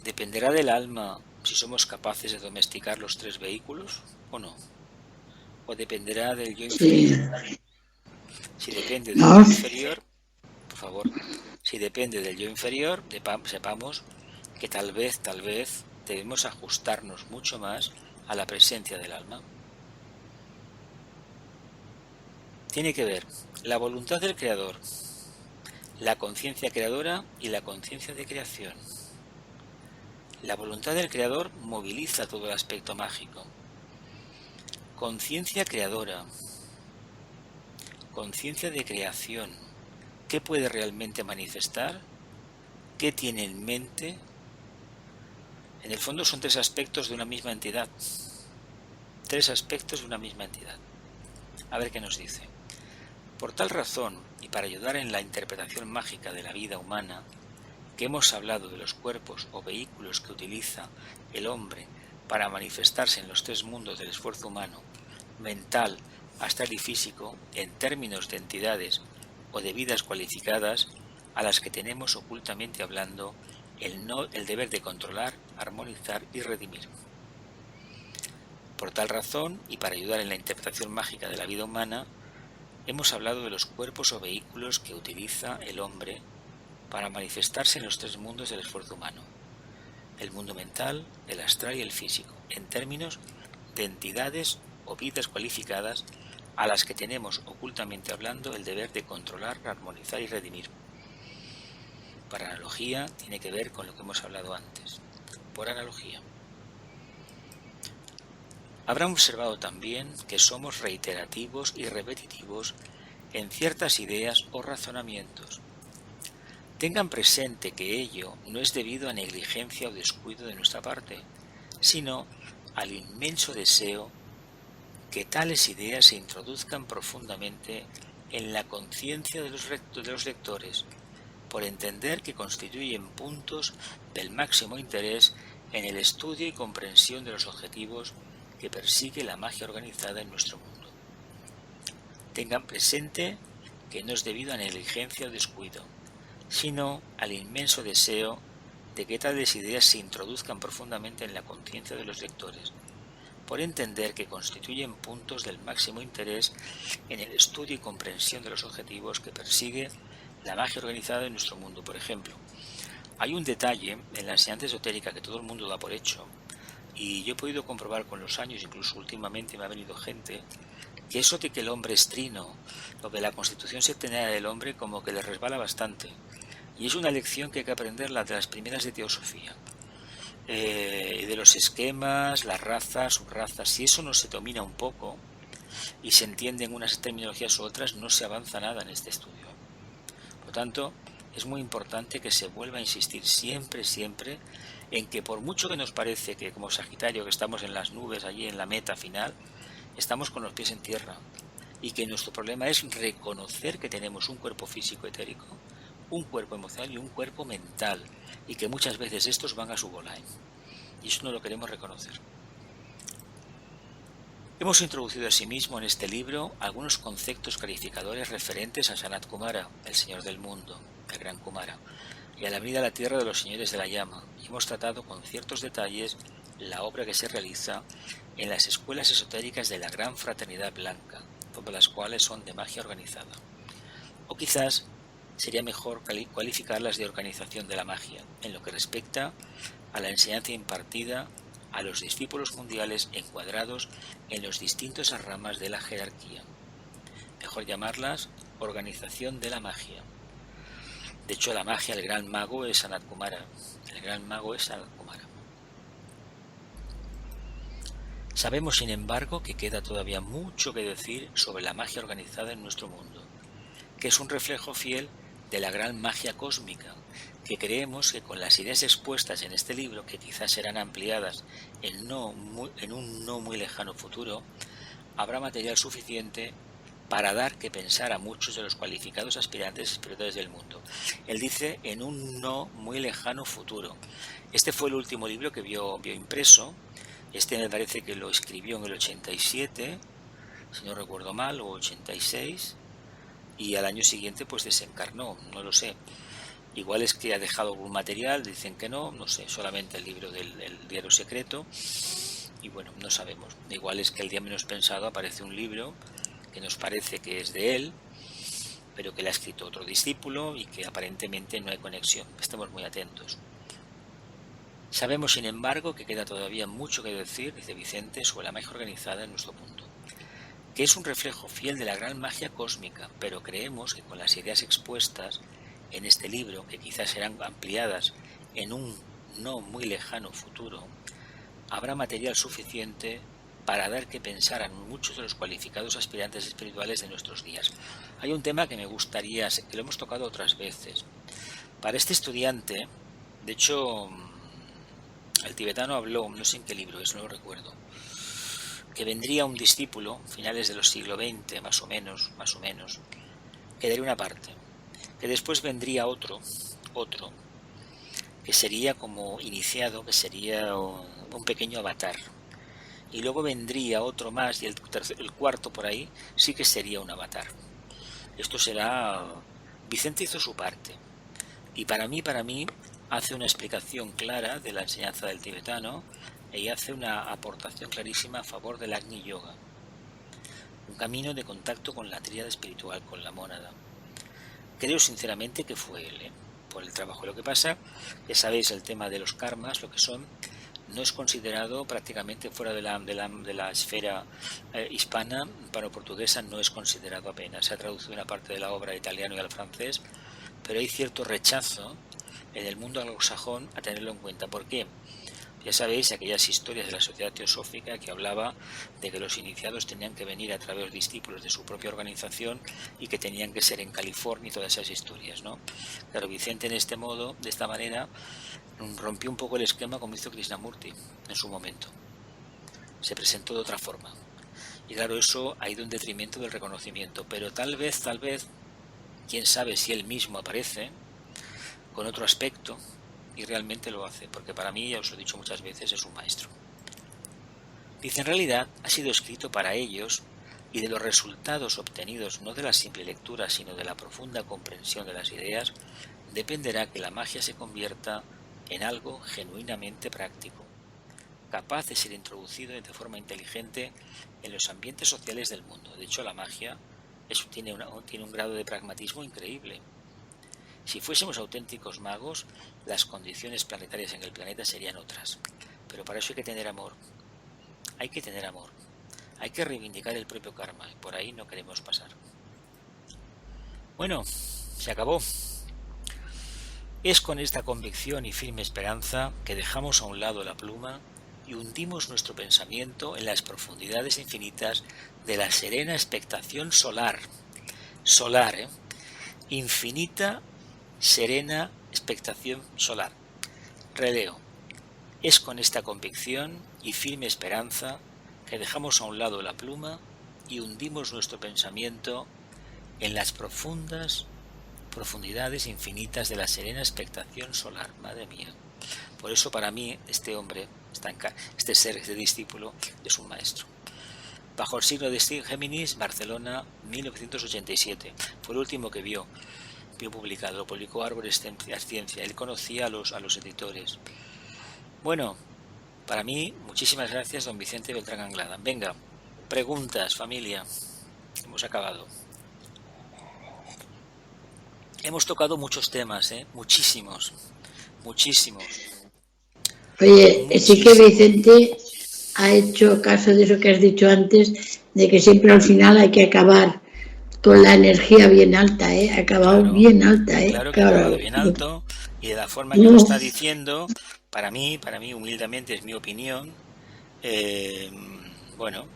¿Dependerá del alma si somos capaces de domesticar los 3 vehículos o no? ¿O dependerá del yo inferior? Si depende del yo inferior, por favor, si depende del yo inferior, sepamos que tal vez debemos ajustarnos mucho más a la presencia del alma. Tiene que ver la voluntad del Creador, la conciencia creadora y la conciencia de creación. La voluntad del Creador moviliza todo el aspecto mágico. Conciencia creadora, conciencia de creación. ¿Qué puede realmente manifestar? ¿Qué tiene en mente? En el fondo son 3 aspectos de una misma entidad. 3 aspectos de una misma entidad. A ver qué nos dice. Por tal razón, y para ayudar en la interpretación mágica de la vida humana, que hemos hablado de los cuerpos o vehículos que utiliza el hombre para manifestarse en los 3 mundos del esfuerzo humano, mental, astral y físico, en términos de entidades o de vidas cualificadas a las que tenemos ocultamente hablando el deber de controlar, armonizar y redimir. Por tal razón, y para ayudar en la interpretación mágica de la vida humana, hemos hablado de los cuerpos o vehículos que utiliza el hombre para manifestarse en los 3 mundos del esfuerzo humano, el mundo mental, el astral y el físico, en términos de entidades o vidas cualificadas a las que tenemos ocultamente hablando el deber de controlar, armonizar y redimir. Para analogía, tiene que ver con lo que hemos hablado antes. Por analogía. Habrán observado también que somos reiterativos y repetitivos en ciertas ideas o razonamientos. Tengan presente que ello no es debido a negligencia o descuido de nuestra parte, sino al inmenso deseo que tales ideas se introduzcan profundamente en la conciencia de los lectores, por entender que constituyen puntos del máximo interés en el estudio y comprensión de los objetivos que persigue la magia organizada en nuestro mundo. Tengan presente que no es debido a negligencia o descuido, sino al inmenso deseo de que tales ideas se introduzcan profundamente en la conciencia de los lectores, por entender que constituyen puntos del máximo interés en el estudio y comprensión de los objetivos que persigue la magia organizada en nuestro mundo. Por ejemplo, hay un detalle en la enseñanza esotérica que todo el mundo da por hecho, y yo he podido comprobar con los años, incluso últimamente me ha venido gente, que eso de que el hombre es trino, lo de la constitución septenaria del hombre, como que le resbala bastante. Y es una lección que hay que aprenderla de las primeras de teosofía. De los esquemas, las razas, subrazas. Si eso no se domina un poco, y se entienden unas terminologías u otras, no se avanza nada en este estudio. Por lo tanto, es muy importante que se vuelva a insistir siempre en que por mucho que nos parece que como Sagitario que estamos en las nubes, allí en la meta final, estamos con los pies en tierra y que nuestro problema es reconocer que tenemos un cuerpo físico etérico, un cuerpo emocional y un cuerpo mental, y que muchas veces estos van a su bola, y eso no lo queremos reconocer. Hemos introducido asimismo en este libro algunos conceptos clarificadores referentes a Sanat Kumara, el Señor del Mundo, el Gran Kumara, y a la venida a la tierra de los Señores de la Llama, y hemos tratado con ciertos detalles la obra que se realiza en las escuelas esotéricas de la Gran Fraternidad Blanca, todas las cuales son de magia organizada. O quizás sería mejor cualificarlas de organización de la magia, en lo que respecta a la enseñanza impartida a los discípulos mundiales encuadrados en los distintos ramas de la jerarquía. Mejor llamarlas organización de la magia. De hecho, la magia, el gran mago es Sanat Kumara. El gran mago es Sanat Kumara. Sabemos, sin embargo, que queda todavía mucho que decir sobre la magia organizada en nuestro mundo, que es un reflejo fiel de la gran magia cósmica, que creemos que con las ideas expuestas en este libro, que quizás serán ampliadas en un no muy lejano futuro, habrá material suficiente para dar que pensar a muchos de los cualificados aspirantes espirituales del mundo. Él dice en un no muy lejano futuro. Este fue el último libro que vio impreso. Este me parece que lo escribió en el 87, si no recuerdo mal, o 86, y al año siguiente pues desencarnó, no lo sé. Igual es que ha dejado algún material, dicen que no sé, solamente el libro del diario secreto, y bueno, no sabemos. Igual es que el día menos pensado aparece un libro que nos parece que es de él, pero que le ha escrito otro discípulo y que aparentemente no hay conexión. Estemos muy atentos. Sabemos, sin embargo, que queda todavía mucho que decir, dice Vicente, sobre la magia organizada en nuestro mundo, que es un reflejo fiel de la gran magia cósmica, pero creemos que con las ideas expuestas en este libro, que quizás serán ampliadas en un no muy lejano futuro, habrá material suficiente para dar que pensar a muchos de los cualificados aspirantes espirituales de nuestros días. Hay un tema que me gustaría, que lo hemos tocado otras veces. Para este estudiante, de hecho, el tibetano habló, no sé en qué libro es, no lo recuerdo, que vendría un discípulo, finales de los siglo XX, más o menos, que daría una parte, que después vendría otro, que sería como iniciado, que sería un pequeño avatar, y luego vendría otro más, y el cuarto por ahí sí que sería un avatar. Esto será... Vicente hizo su parte, y para mí hace una explicación clara de la enseñanza del tibetano, y hace una aportación clarísima a favor del Agni Yoga, un camino de contacto con la tríada espiritual, con la mónada. Creo sinceramente que fue él, por el trabajo. Lo que pasa, ya sabéis, el tema de los karmas, lo que son, no es considerado prácticamente fuera de la esfera hispana, hispano-portuguesa, no es considerado apenas. Se ha traducido una parte de la obra al italiano y al francés, pero hay cierto rechazo en el mundo anglosajón a tenerlo en cuenta. ¿Por qué? Ya sabéis aquellas historias de la sociedad teosófica que hablaba de que los iniciados tenían que venir a través de discípulos de su propia organización y que tenían que ser en California y todas esas historias, ¿no? Claro, Vicente de esta manera, rompió un poco el esquema como hizo Krishnamurti en su momento. Se presentó de otra forma. Y claro, eso ha ido en detrimento del reconocimiento. Pero tal vez, quién sabe si él mismo aparece con otro aspecto y realmente lo hace, porque para mí, ya os lo he dicho muchas veces, es un maestro. Dice, en realidad ha sido escrito para ellos, y de los resultados obtenidos no de la simple lectura, sino de la profunda comprensión de las ideas, dependerá que la magia se convierta en algo genuinamente práctico, capaz de ser introducido de forma inteligente en los ambientes sociales del mundo. De hecho, la magia tiene un grado de pragmatismo increíble. Si fuésemos auténticos magos, las condiciones planetarias en el planeta serían otras. Pero para eso hay que tener amor. Hay que reivindicar el propio karma, y por ahí no queremos pasar. Bueno, se acabó. Es con esta convicción y firme esperanza que dejamos a un lado la pluma y hundimos nuestro pensamiento en las profundidades infinitas de la serena expectación solar. Solar, ¿eh? Infinita, serena expectación solar. Releo. Es con esta convicción y firme esperanza que dejamos a un lado la pluma y hundimos nuestro pensamiento en las profundidades infinitas de la serena expectación solar. Madre mía. Por eso para mí este hombre, este ser, este discípulo, es un maestro. Bajo el signo de Géminis, Barcelona, 1987. Fue el último que vio publicado. Lo publicó Árboles Ciencia. Él conocía a los editores. Bueno, para mí, muchísimas gracias, don Vicente Beltrán Anglada. Venga, preguntas, familia. Hemos acabado. Hemos tocado muchos temas, muchísimos. Oye, sí que Vicente ha hecho caso de eso que has dicho antes, de que siempre al final hay que acabar con la energía bien alta, Ha acabado Claro, bien alta, Claro que ha acabado bien alto, y de la forma que lo está diciendo, para mí, humildemente, es mi opinión, bueno,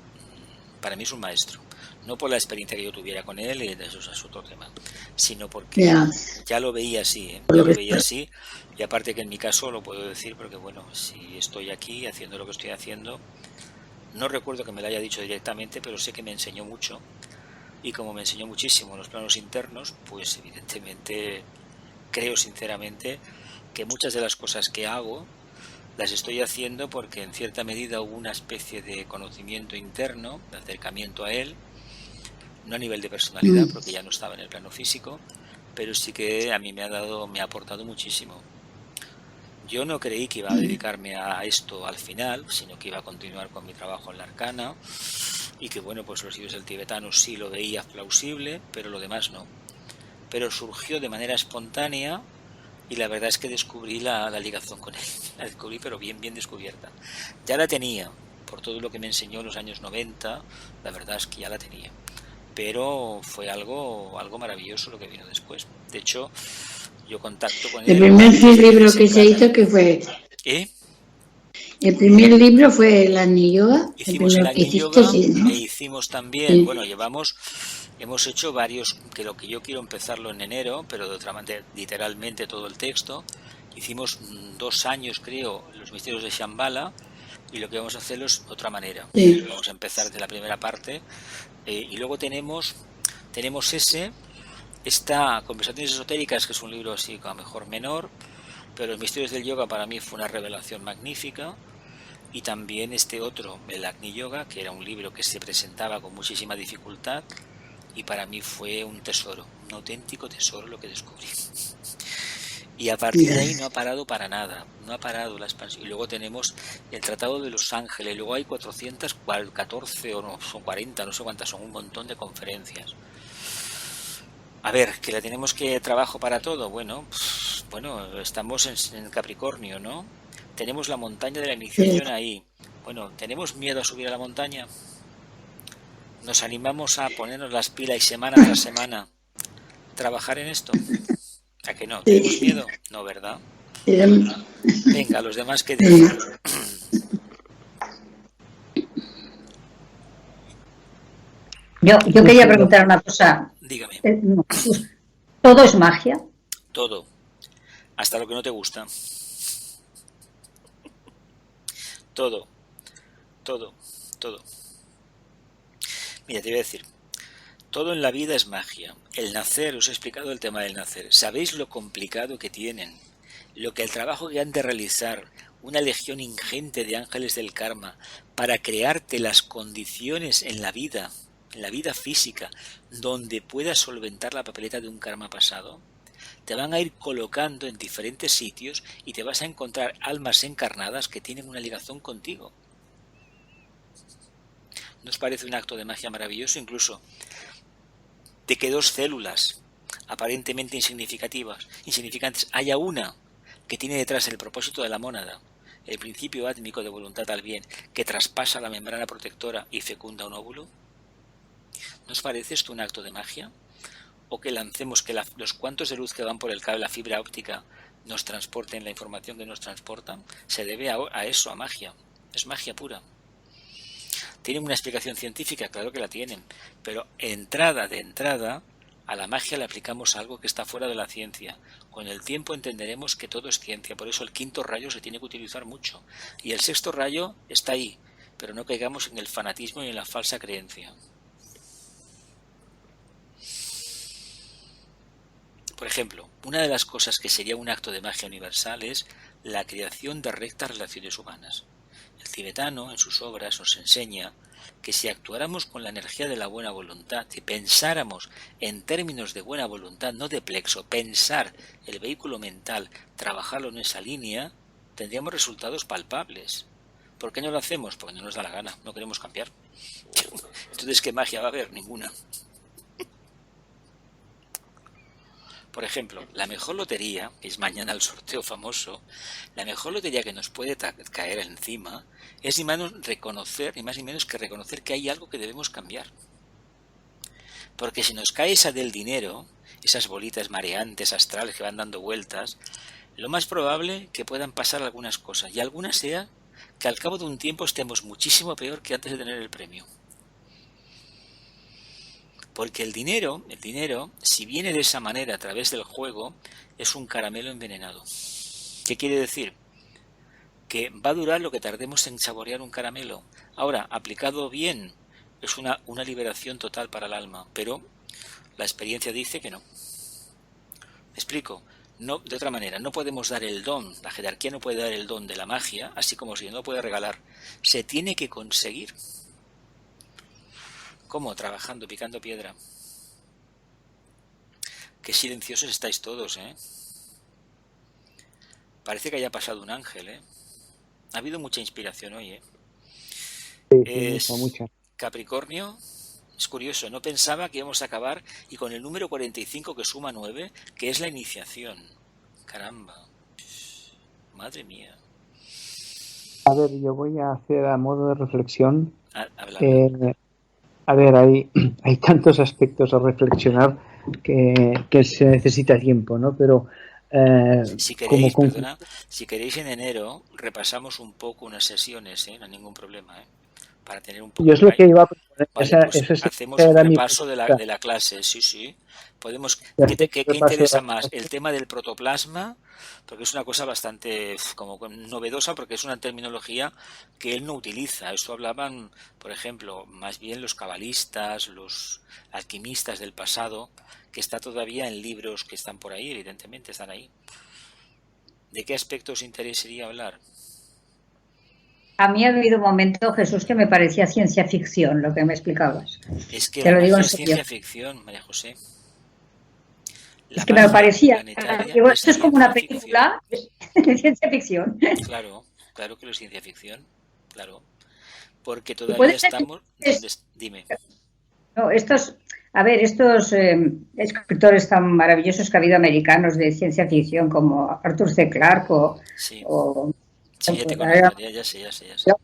para mí es un maestro. No por la experiencia que yo tuviera con él, y eso es otro tema, sino porque ya lo veía así, y aparte que en mi caso lo puedo decir porque, bueno, si estoy aquí haciendo lo que estoy haciendo, no recuerdo que me lo haya dicho directamente, pero sé que me enseñó mucho, y como me enseñó muchísimo en los planos internos, pues evidentemente creo sinceramente que muchas de las cosas que hago las estoy haciendo porque en cierta medida hubo una especie de conocimiento interno, de acercamiento a él, no a nivel de personalidad porque ya no estaba en el plano físico, pero sí que a mí me ha aportado muchísimo. Yo no creí que iba a dedicarme a esto al final, sino que iba a continuar con mi trabajo en la arcana, y que bueno, pues los libros del tibetano sí lo veía plausible, pero lo demás no. Pero surgió de manera espontánea, y la verdad es que descubrí la ligación con él. La descubrí, pero bien descubierta. Ya la tenía, por todo lo que me enseñó en los años 90, la verdad es que ya la tenía. Pero fue algo maravilloso lo que vino después. De hecho, yo contacto con él. El primer libro que se hizo, que fue... El primer libro fue el Agni Yoga. Hicimos el Agni Yoga, ¿no? E hicimos también, bueno, hemos hecho varios, que lo que yo quiero empezarlo en enero, pero de otra manera, literalmente todo el texto. Hicimos 2 años, creo, los misterios de Shambhala, y lo que vamos a hacerlo es de otra manera. Vamos a empezar de la primera parte, y luego tenemos esta Conversaciones Esotéricas, que es un libro así a lo mejor menor, pero los misterios del yoga para mí fue una revelación magnífica. Y también este otro, el Agni Yoga, que era un libro que se presentaba con muchísima dificultad, y para mí fue un tesoro, un auténtico tesoro lo que descubrí. Y a partir de ahí no ha parado para nada, no ha parado la expansión. Y luego tenemos el Tratado de los Ángeles, luego hay 414 o no, son 40, no sé cuántas, son un montón de conferencias. A ver, que la tenemos que trabajo para todo, bueno, estamos en Capricornio, ¿no? Tenemos la montaña de la iniciación ahí. Bueno, ¿tenemos miedo a subir a la montaña? ¿Nos animamos a ponernos las pilas y semana tras semana trabajar en esto? ¿A que no? ¿Tenemos miedo? No, ¿verdad? Venga, los demás que dicen. Yo quería preguntar una cosa. Dígame. ¿Todo es magia? Todo. Hasta lo que no te gusta. Todo. Mira, te voy a decir, todo en la vida es magia. El nacer, os he explicado el tema del nacer. ¿Sabéis lo complicado que tienen? El trabajo que han de realizar una legión ingente de ángeles del karma para crearte las condiciones en la vida física, donde puedas solventar la papeleta de un karma pasado. Te van a ir colocando en diferentes sitios y te vas a encontrar almas encarnadas que tienen una ligación contigo. ¿No os parece un acto de magia maravilloso? Incluso de que 2 células aparentemente insignificantes haya una que tiene detrás el propósito de la mónada, el principio átmico de voluntad al bien, que traspasa la membrana protectora y fecunda un óvulo. ¿No os parece esto un acto de magia? O que lancemos que los cuantos de luz que van por el cable, la fibra óptica, nos transporten la información que nos transportan. Se debe a eso, a magia. es magia pura. ¿Tienen una explicación científica? Claro que la tienen, pero de entrada, a la magia le aplicamos algo que está fuera de la ciencia. Con el tiempo entenderemos que todo es ciencia, por eso el quinto rayo se tiene que utilizar mucho. Y el sexto rayo está ahí, pero no caigamos en el fanatismo y en la falsa creencia. Por ejemplo, una de las cosas que sería un acto de magia universal es la creación de rectas relaciones humanas. El tibetano, en sus obras, nos enseña que si actuáramos con la energía de la buena voluntad y pensáramos en términos de buena voluntad, no de plexo, pensar el vehículo mental, trabajarlo en esa línea, tendríamos resultados palpables. ¿Por qué no lo hacemos? Porque no nos da la gana, no queremos cambiar. Entonces, ¿qué magia va a haber? Ninguna. Por ejemplo, la mejor lotería, que es mañana el sorteo famoso, la mejor lotería que nos puede caer encima es ni más ni menos que reconocer que hay algo que debemos cambiar. Porque si nos cae esa del dinero, esas bolitas mareantes astrales que van dando vueltas, lo más probable que puedan pasar algunas cosas, y algunas sea que al cabo de un tiempo estemos muchísimo peor que antes de tener el premio. Porque el dinero, si viene de esa manera a través del juego, es un caramelo envenenado. ¿Qué quiere decir? Que va a durar lo que tardemos en saborear un caramelo. Ahora, aplicado bien, es una liberación total para el alma, pero la experiencia dice que no. ¿Me explico? No, de otra manera, no podemos dar el don, la jerarquía no puede dar el don de la magia, así como si no puede regalar. Se tiene que conseguir. ¿Cómo? Trabajando, picando piedra. Qué silenciosos estáis todos, ¿eh? Parece que haya pasado un ángel, ¿eh? Ha habido mucha inspiración hoy, ¿eh? Sí, mucha. Capricornio, es curioso, no pensaba que íbamos a acabar y con el número 45 que suma 9, que es la iniciación. Caramba. Madre mía. A ver, yo voy a hacer a modo de reflexión. Habla. A ver, hay tantos aspectos a reflexionar que se necesita tiempo, ¿no? Pero si queréis en enero repasamos un poco unas sesiones, ¿eh? No hay ningún problema, ¿eh? Para tener un poco. Yo es lo que iba a proponer. Vale, pues hacemos un repaso de la clase, sí. Podemos. ¿Qué interesa más? El tema del protoplasma, porque es una cosa bastante como novedosa, porque es una terminología que él no utiliza. Esto hablaban, por ejemplo, más bien los cabalistas, los alquimistas del pasado, que está todavía en libros que están por ahí, evidentemente están ahí. ¿De qué aspectos os interesaría hablar? A mí ha habido un momento, Jesús, que me parecía ciencia ficción lo que me explicabas. Es que la magia es ciencia ficción, María José. Es que me parecía. Digo, esto es como una película de ciencia ficción. Claro que lo es ciencia ficción, claro. Porque todavía estamos. Dime. No, estos escritores tan maravillosos que ha habido americanos de ciencia ficción como Arthur C. Clarke o sí, ya te conozco, ya sé.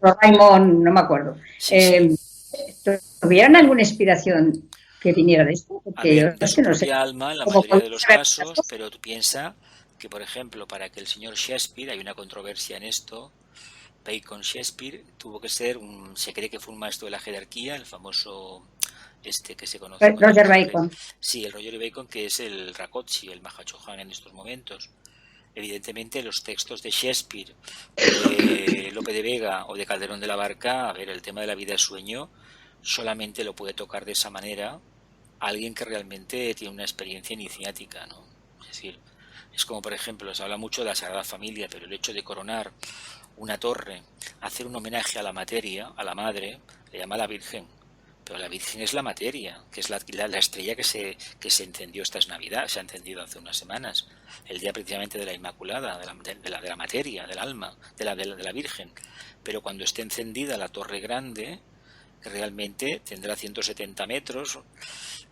Raymond, no me acuerdo. Sí. ¿Tuvieran alguna inspiración que viniera de esto? Porque de su propia alma, en la mayoría de los casos, pero tú piensas que, por ejemplo, para que el señor Shakespeare, hay una controversia en esto, Bacon Shakespeare tuvo que ser se cree que fue un maestro de la jerarquía, el famoso que se conoce. Roger Bacon. Sí, el Roger Bacon, que es el Rakotsi, el Mahachohan en estos momentos. Evidentemente los textos de Shakespeare, de Lope de Vega o de Calderón de la Barca, a ver, el tema de la vida es sueño, solamente lo puede tocar de esa manera alguien que realmente tiene una experiencia iniciática, ¿no? Es decir, es como, por ejemplo, se habla mucho de la Sagrada Familia, pero el hecho de coronar una torre, hacer un homenaje a la materia, a la madre, le llama a la Virgen, pero la Virgen es la materia, que es la estrella que se encendió esta Navidad, se ha encendido hace unas semanas, el día precisamente de la Inmaculada, de la materia, del alma, de la Virgen. Pero cuando esté encendida la torre grande, que realmente tendrá 170 metros,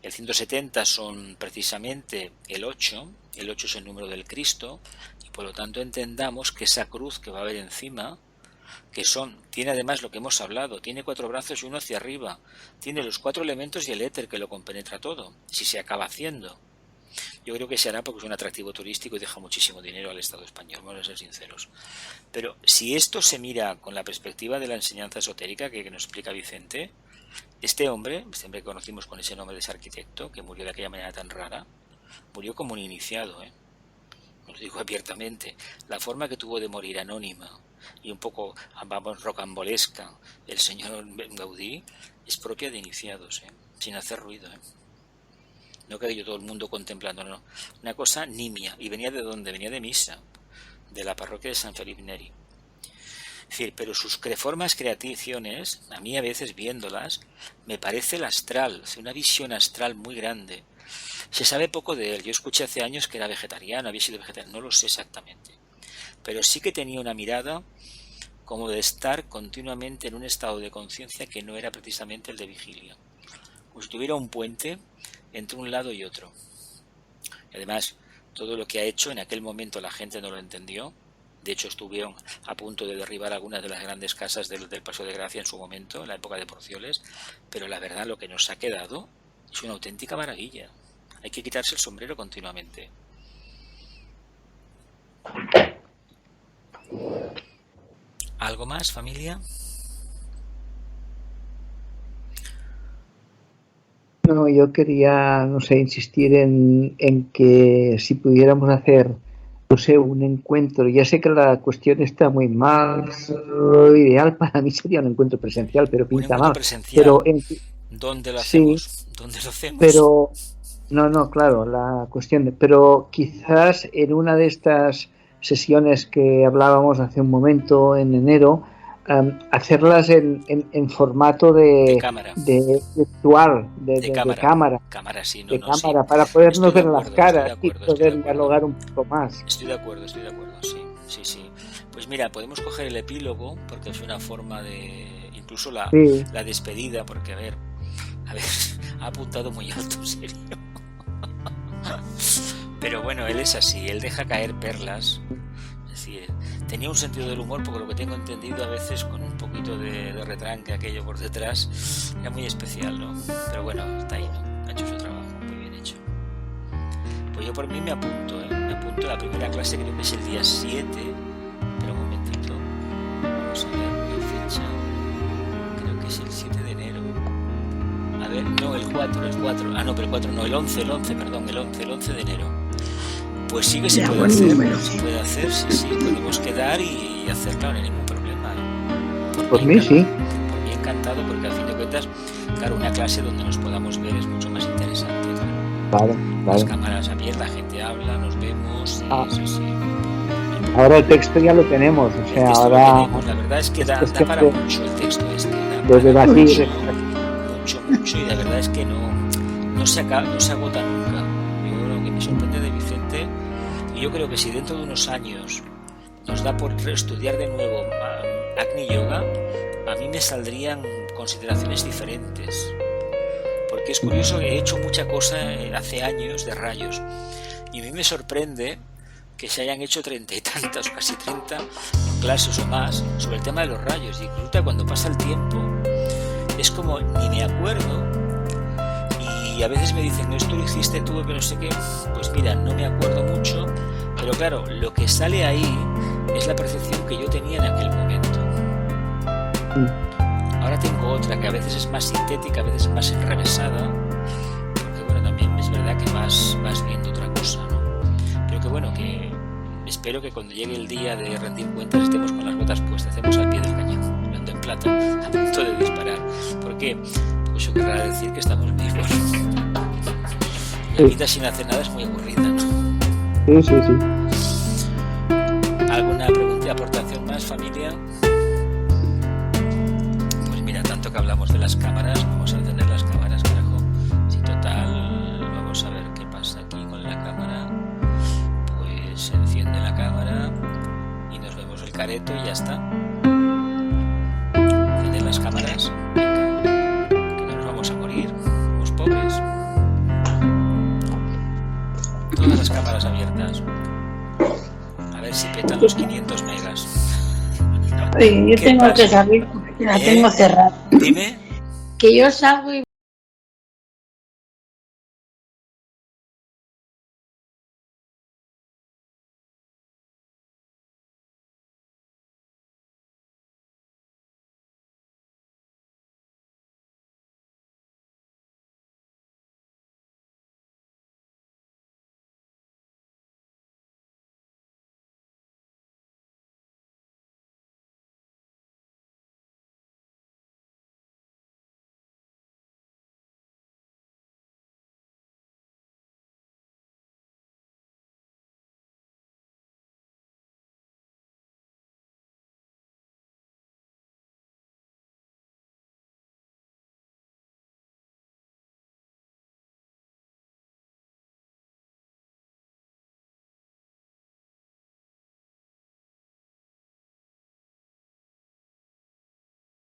el 170 son precisamente el 8 es el número del Cristo, y por lo tanto entendamos que esa cruz que va a haber encima, tiene además lo que hemos hablado, tiene 4 brazos y uno hacia arriba, tiene los 4 elementos y el éter que lo compenetra todo, si se acaba haciendo. Yo creo que se hará porque es un atractivo turístico y deja muchísimo dinero al Estado español, vamos a ser sinceros. Pero si esto se mira con la perspectiva de la enseñanza esotérica que nos explica Vicente, este hombre, siempre que conocimos con ese nombre de ese arquitecto, que murió de aquella manera tan rara, murió como un iniciado, os lo digo abiertamente. La forma que tuvo de morir anónima y un poco, vamos, rocambolesca el señor Gaudí es propia de iniciados, sin hacer ruido. No que yo todo el mundo contemplando, no. Una cosa nimia. ¿Y venía de dónde? Venía de misa, de la parroquia de San Felipe Neri. Es decir, pero sus formas creaciones, a mí a veces viéndolas, me parece el astral, una visión astral muy grande. Se sabe poco de él. Yo escuché hace años que era vegetariano, había sido vegetariano, no lo sé exactamente. Pero sí que tenía una mirada como de estar continuamente en un estado de conciencia que no era precisamente el de vigilia. Como si tuviera un puente entre un lado y otro. Y además, todo lo que ha hecho en aquel momento la gente no lo entendió. De hecho, estuvieron a punto de derribar algunas de las grandes casas del Paseo de Gracia en su momento, en la época de Porcioles. Pero la verdad, lo que nos ha quedado es una auténtica maravilla. Hay que quitarse el sombrero continuamente. ¿Algo más, familia? No, yo quería, no sé, insistir en que si pudiéramos hacer, no sé, un encuentro, ya sé que la cuestión está muy mal, lo ideal para mí sería un encuentro presencial, pero pinta mal. Presencial. Pero ¿Dónde lo hacemos? Sí, ¿Dónde lo hacemos? Pero, no, claro, la cuestión, pero quizás en una de estas sesiones que hablábamos hace un momento, en enero, hacerlas en formato de cámara, de virtual, de cámara, sí, cámara, para podernos ver las caras y poder dialogar un poco más. Estoy de acuerdo, sí. Pues mira, podemos coger el epílogo, porque es una forma de, incluso la despedida, porque a ver, ha apuntado muy alto, en serio. Pero bueno, él es así, él deja caer perlas. Es decir, tenía un sentido del humor, porque lo que tengo entendido a veces con un poquito de retranque aquello por detrás, era muy especial, ¿no? Pero bueno, está ahí, ¿no? Ha hecho su trabajo, muy bien hecho. Pues yo por mí me apunto a la primera clase, creo que es el día 7, pero un momentito, vamos a ver la fecha, creo que es el 7 de enero. A ver, no, el 4, no, pero el 4 no, el 11 de enero. Pues sí que se puede hacer, sí, podemos quedar y hacerlo, no hay ningún problema. Por mí sí. Por mí encantado, porque al fin de cuentas, claro, una clase donde nos podamos ver es mucho más interesante. Claro. Las cámaras abiertas, la gente habla, nos vemos, sí. Ahora el texto ya lo tenemos, o sea, ahora... La verdad es que da para mucho el texto de debatir. Mucho, y la verdad es que no se agota nunca. Yo lo que me sorprende de Vicente, y yo creo que si dentro de unos años nos da por estudiar de nuevo Agni Yoga, a mí me saldrían consideraciones diferentes, porque es curioso que he hecho mucha cosa hace años de rayos, y a mí me sorprende que se hayan hecho 30 y tantas, casi 30 clases o más sobre el tema de los rayos, y resulta cuando pasa el tiempo es como ni me acuerdo, y a veces me dicen, no, esto lo hiciste tú, pero no sé qué. Pues mira, no me acuerdo mucho, pero claro, lo que sale ahí es la percepción que yo tenía en aquel momento. Ahora tengo otra que a veces es más sintética, a veces es más enrevesada, porque bueno, también es verdad que vas viendo otra cosa, ¿no? Pero que bueno, que espero que cuando llegue el día de rendir cuentas estemos con las botas puestas, estemos al pie del cañón, hablando en plata, a punto de disparar. ¿Por qué? Porque eso querrá decir que estamos vivos. La vida sin hacer nada es muy aburrida, ¿no? Sí. ¿Alguna pregunta, aportación más, familia? Pues mira, tanto que hablamos de las cámaras, vamos a encender las cámaras, carajo. Si total, vamos a ver qué pasa aquí con la cámara. Pues se enciende la cámara y nos vemos el careto y ya está. Encienden las cámaras, venga, que no nos vamos a morir, somos pobres. Todas las cámaras abiertas. A ver si petan los 500 megas. Yo tengo que salir porque la tengo cerrada. Dime. Que yo salgo y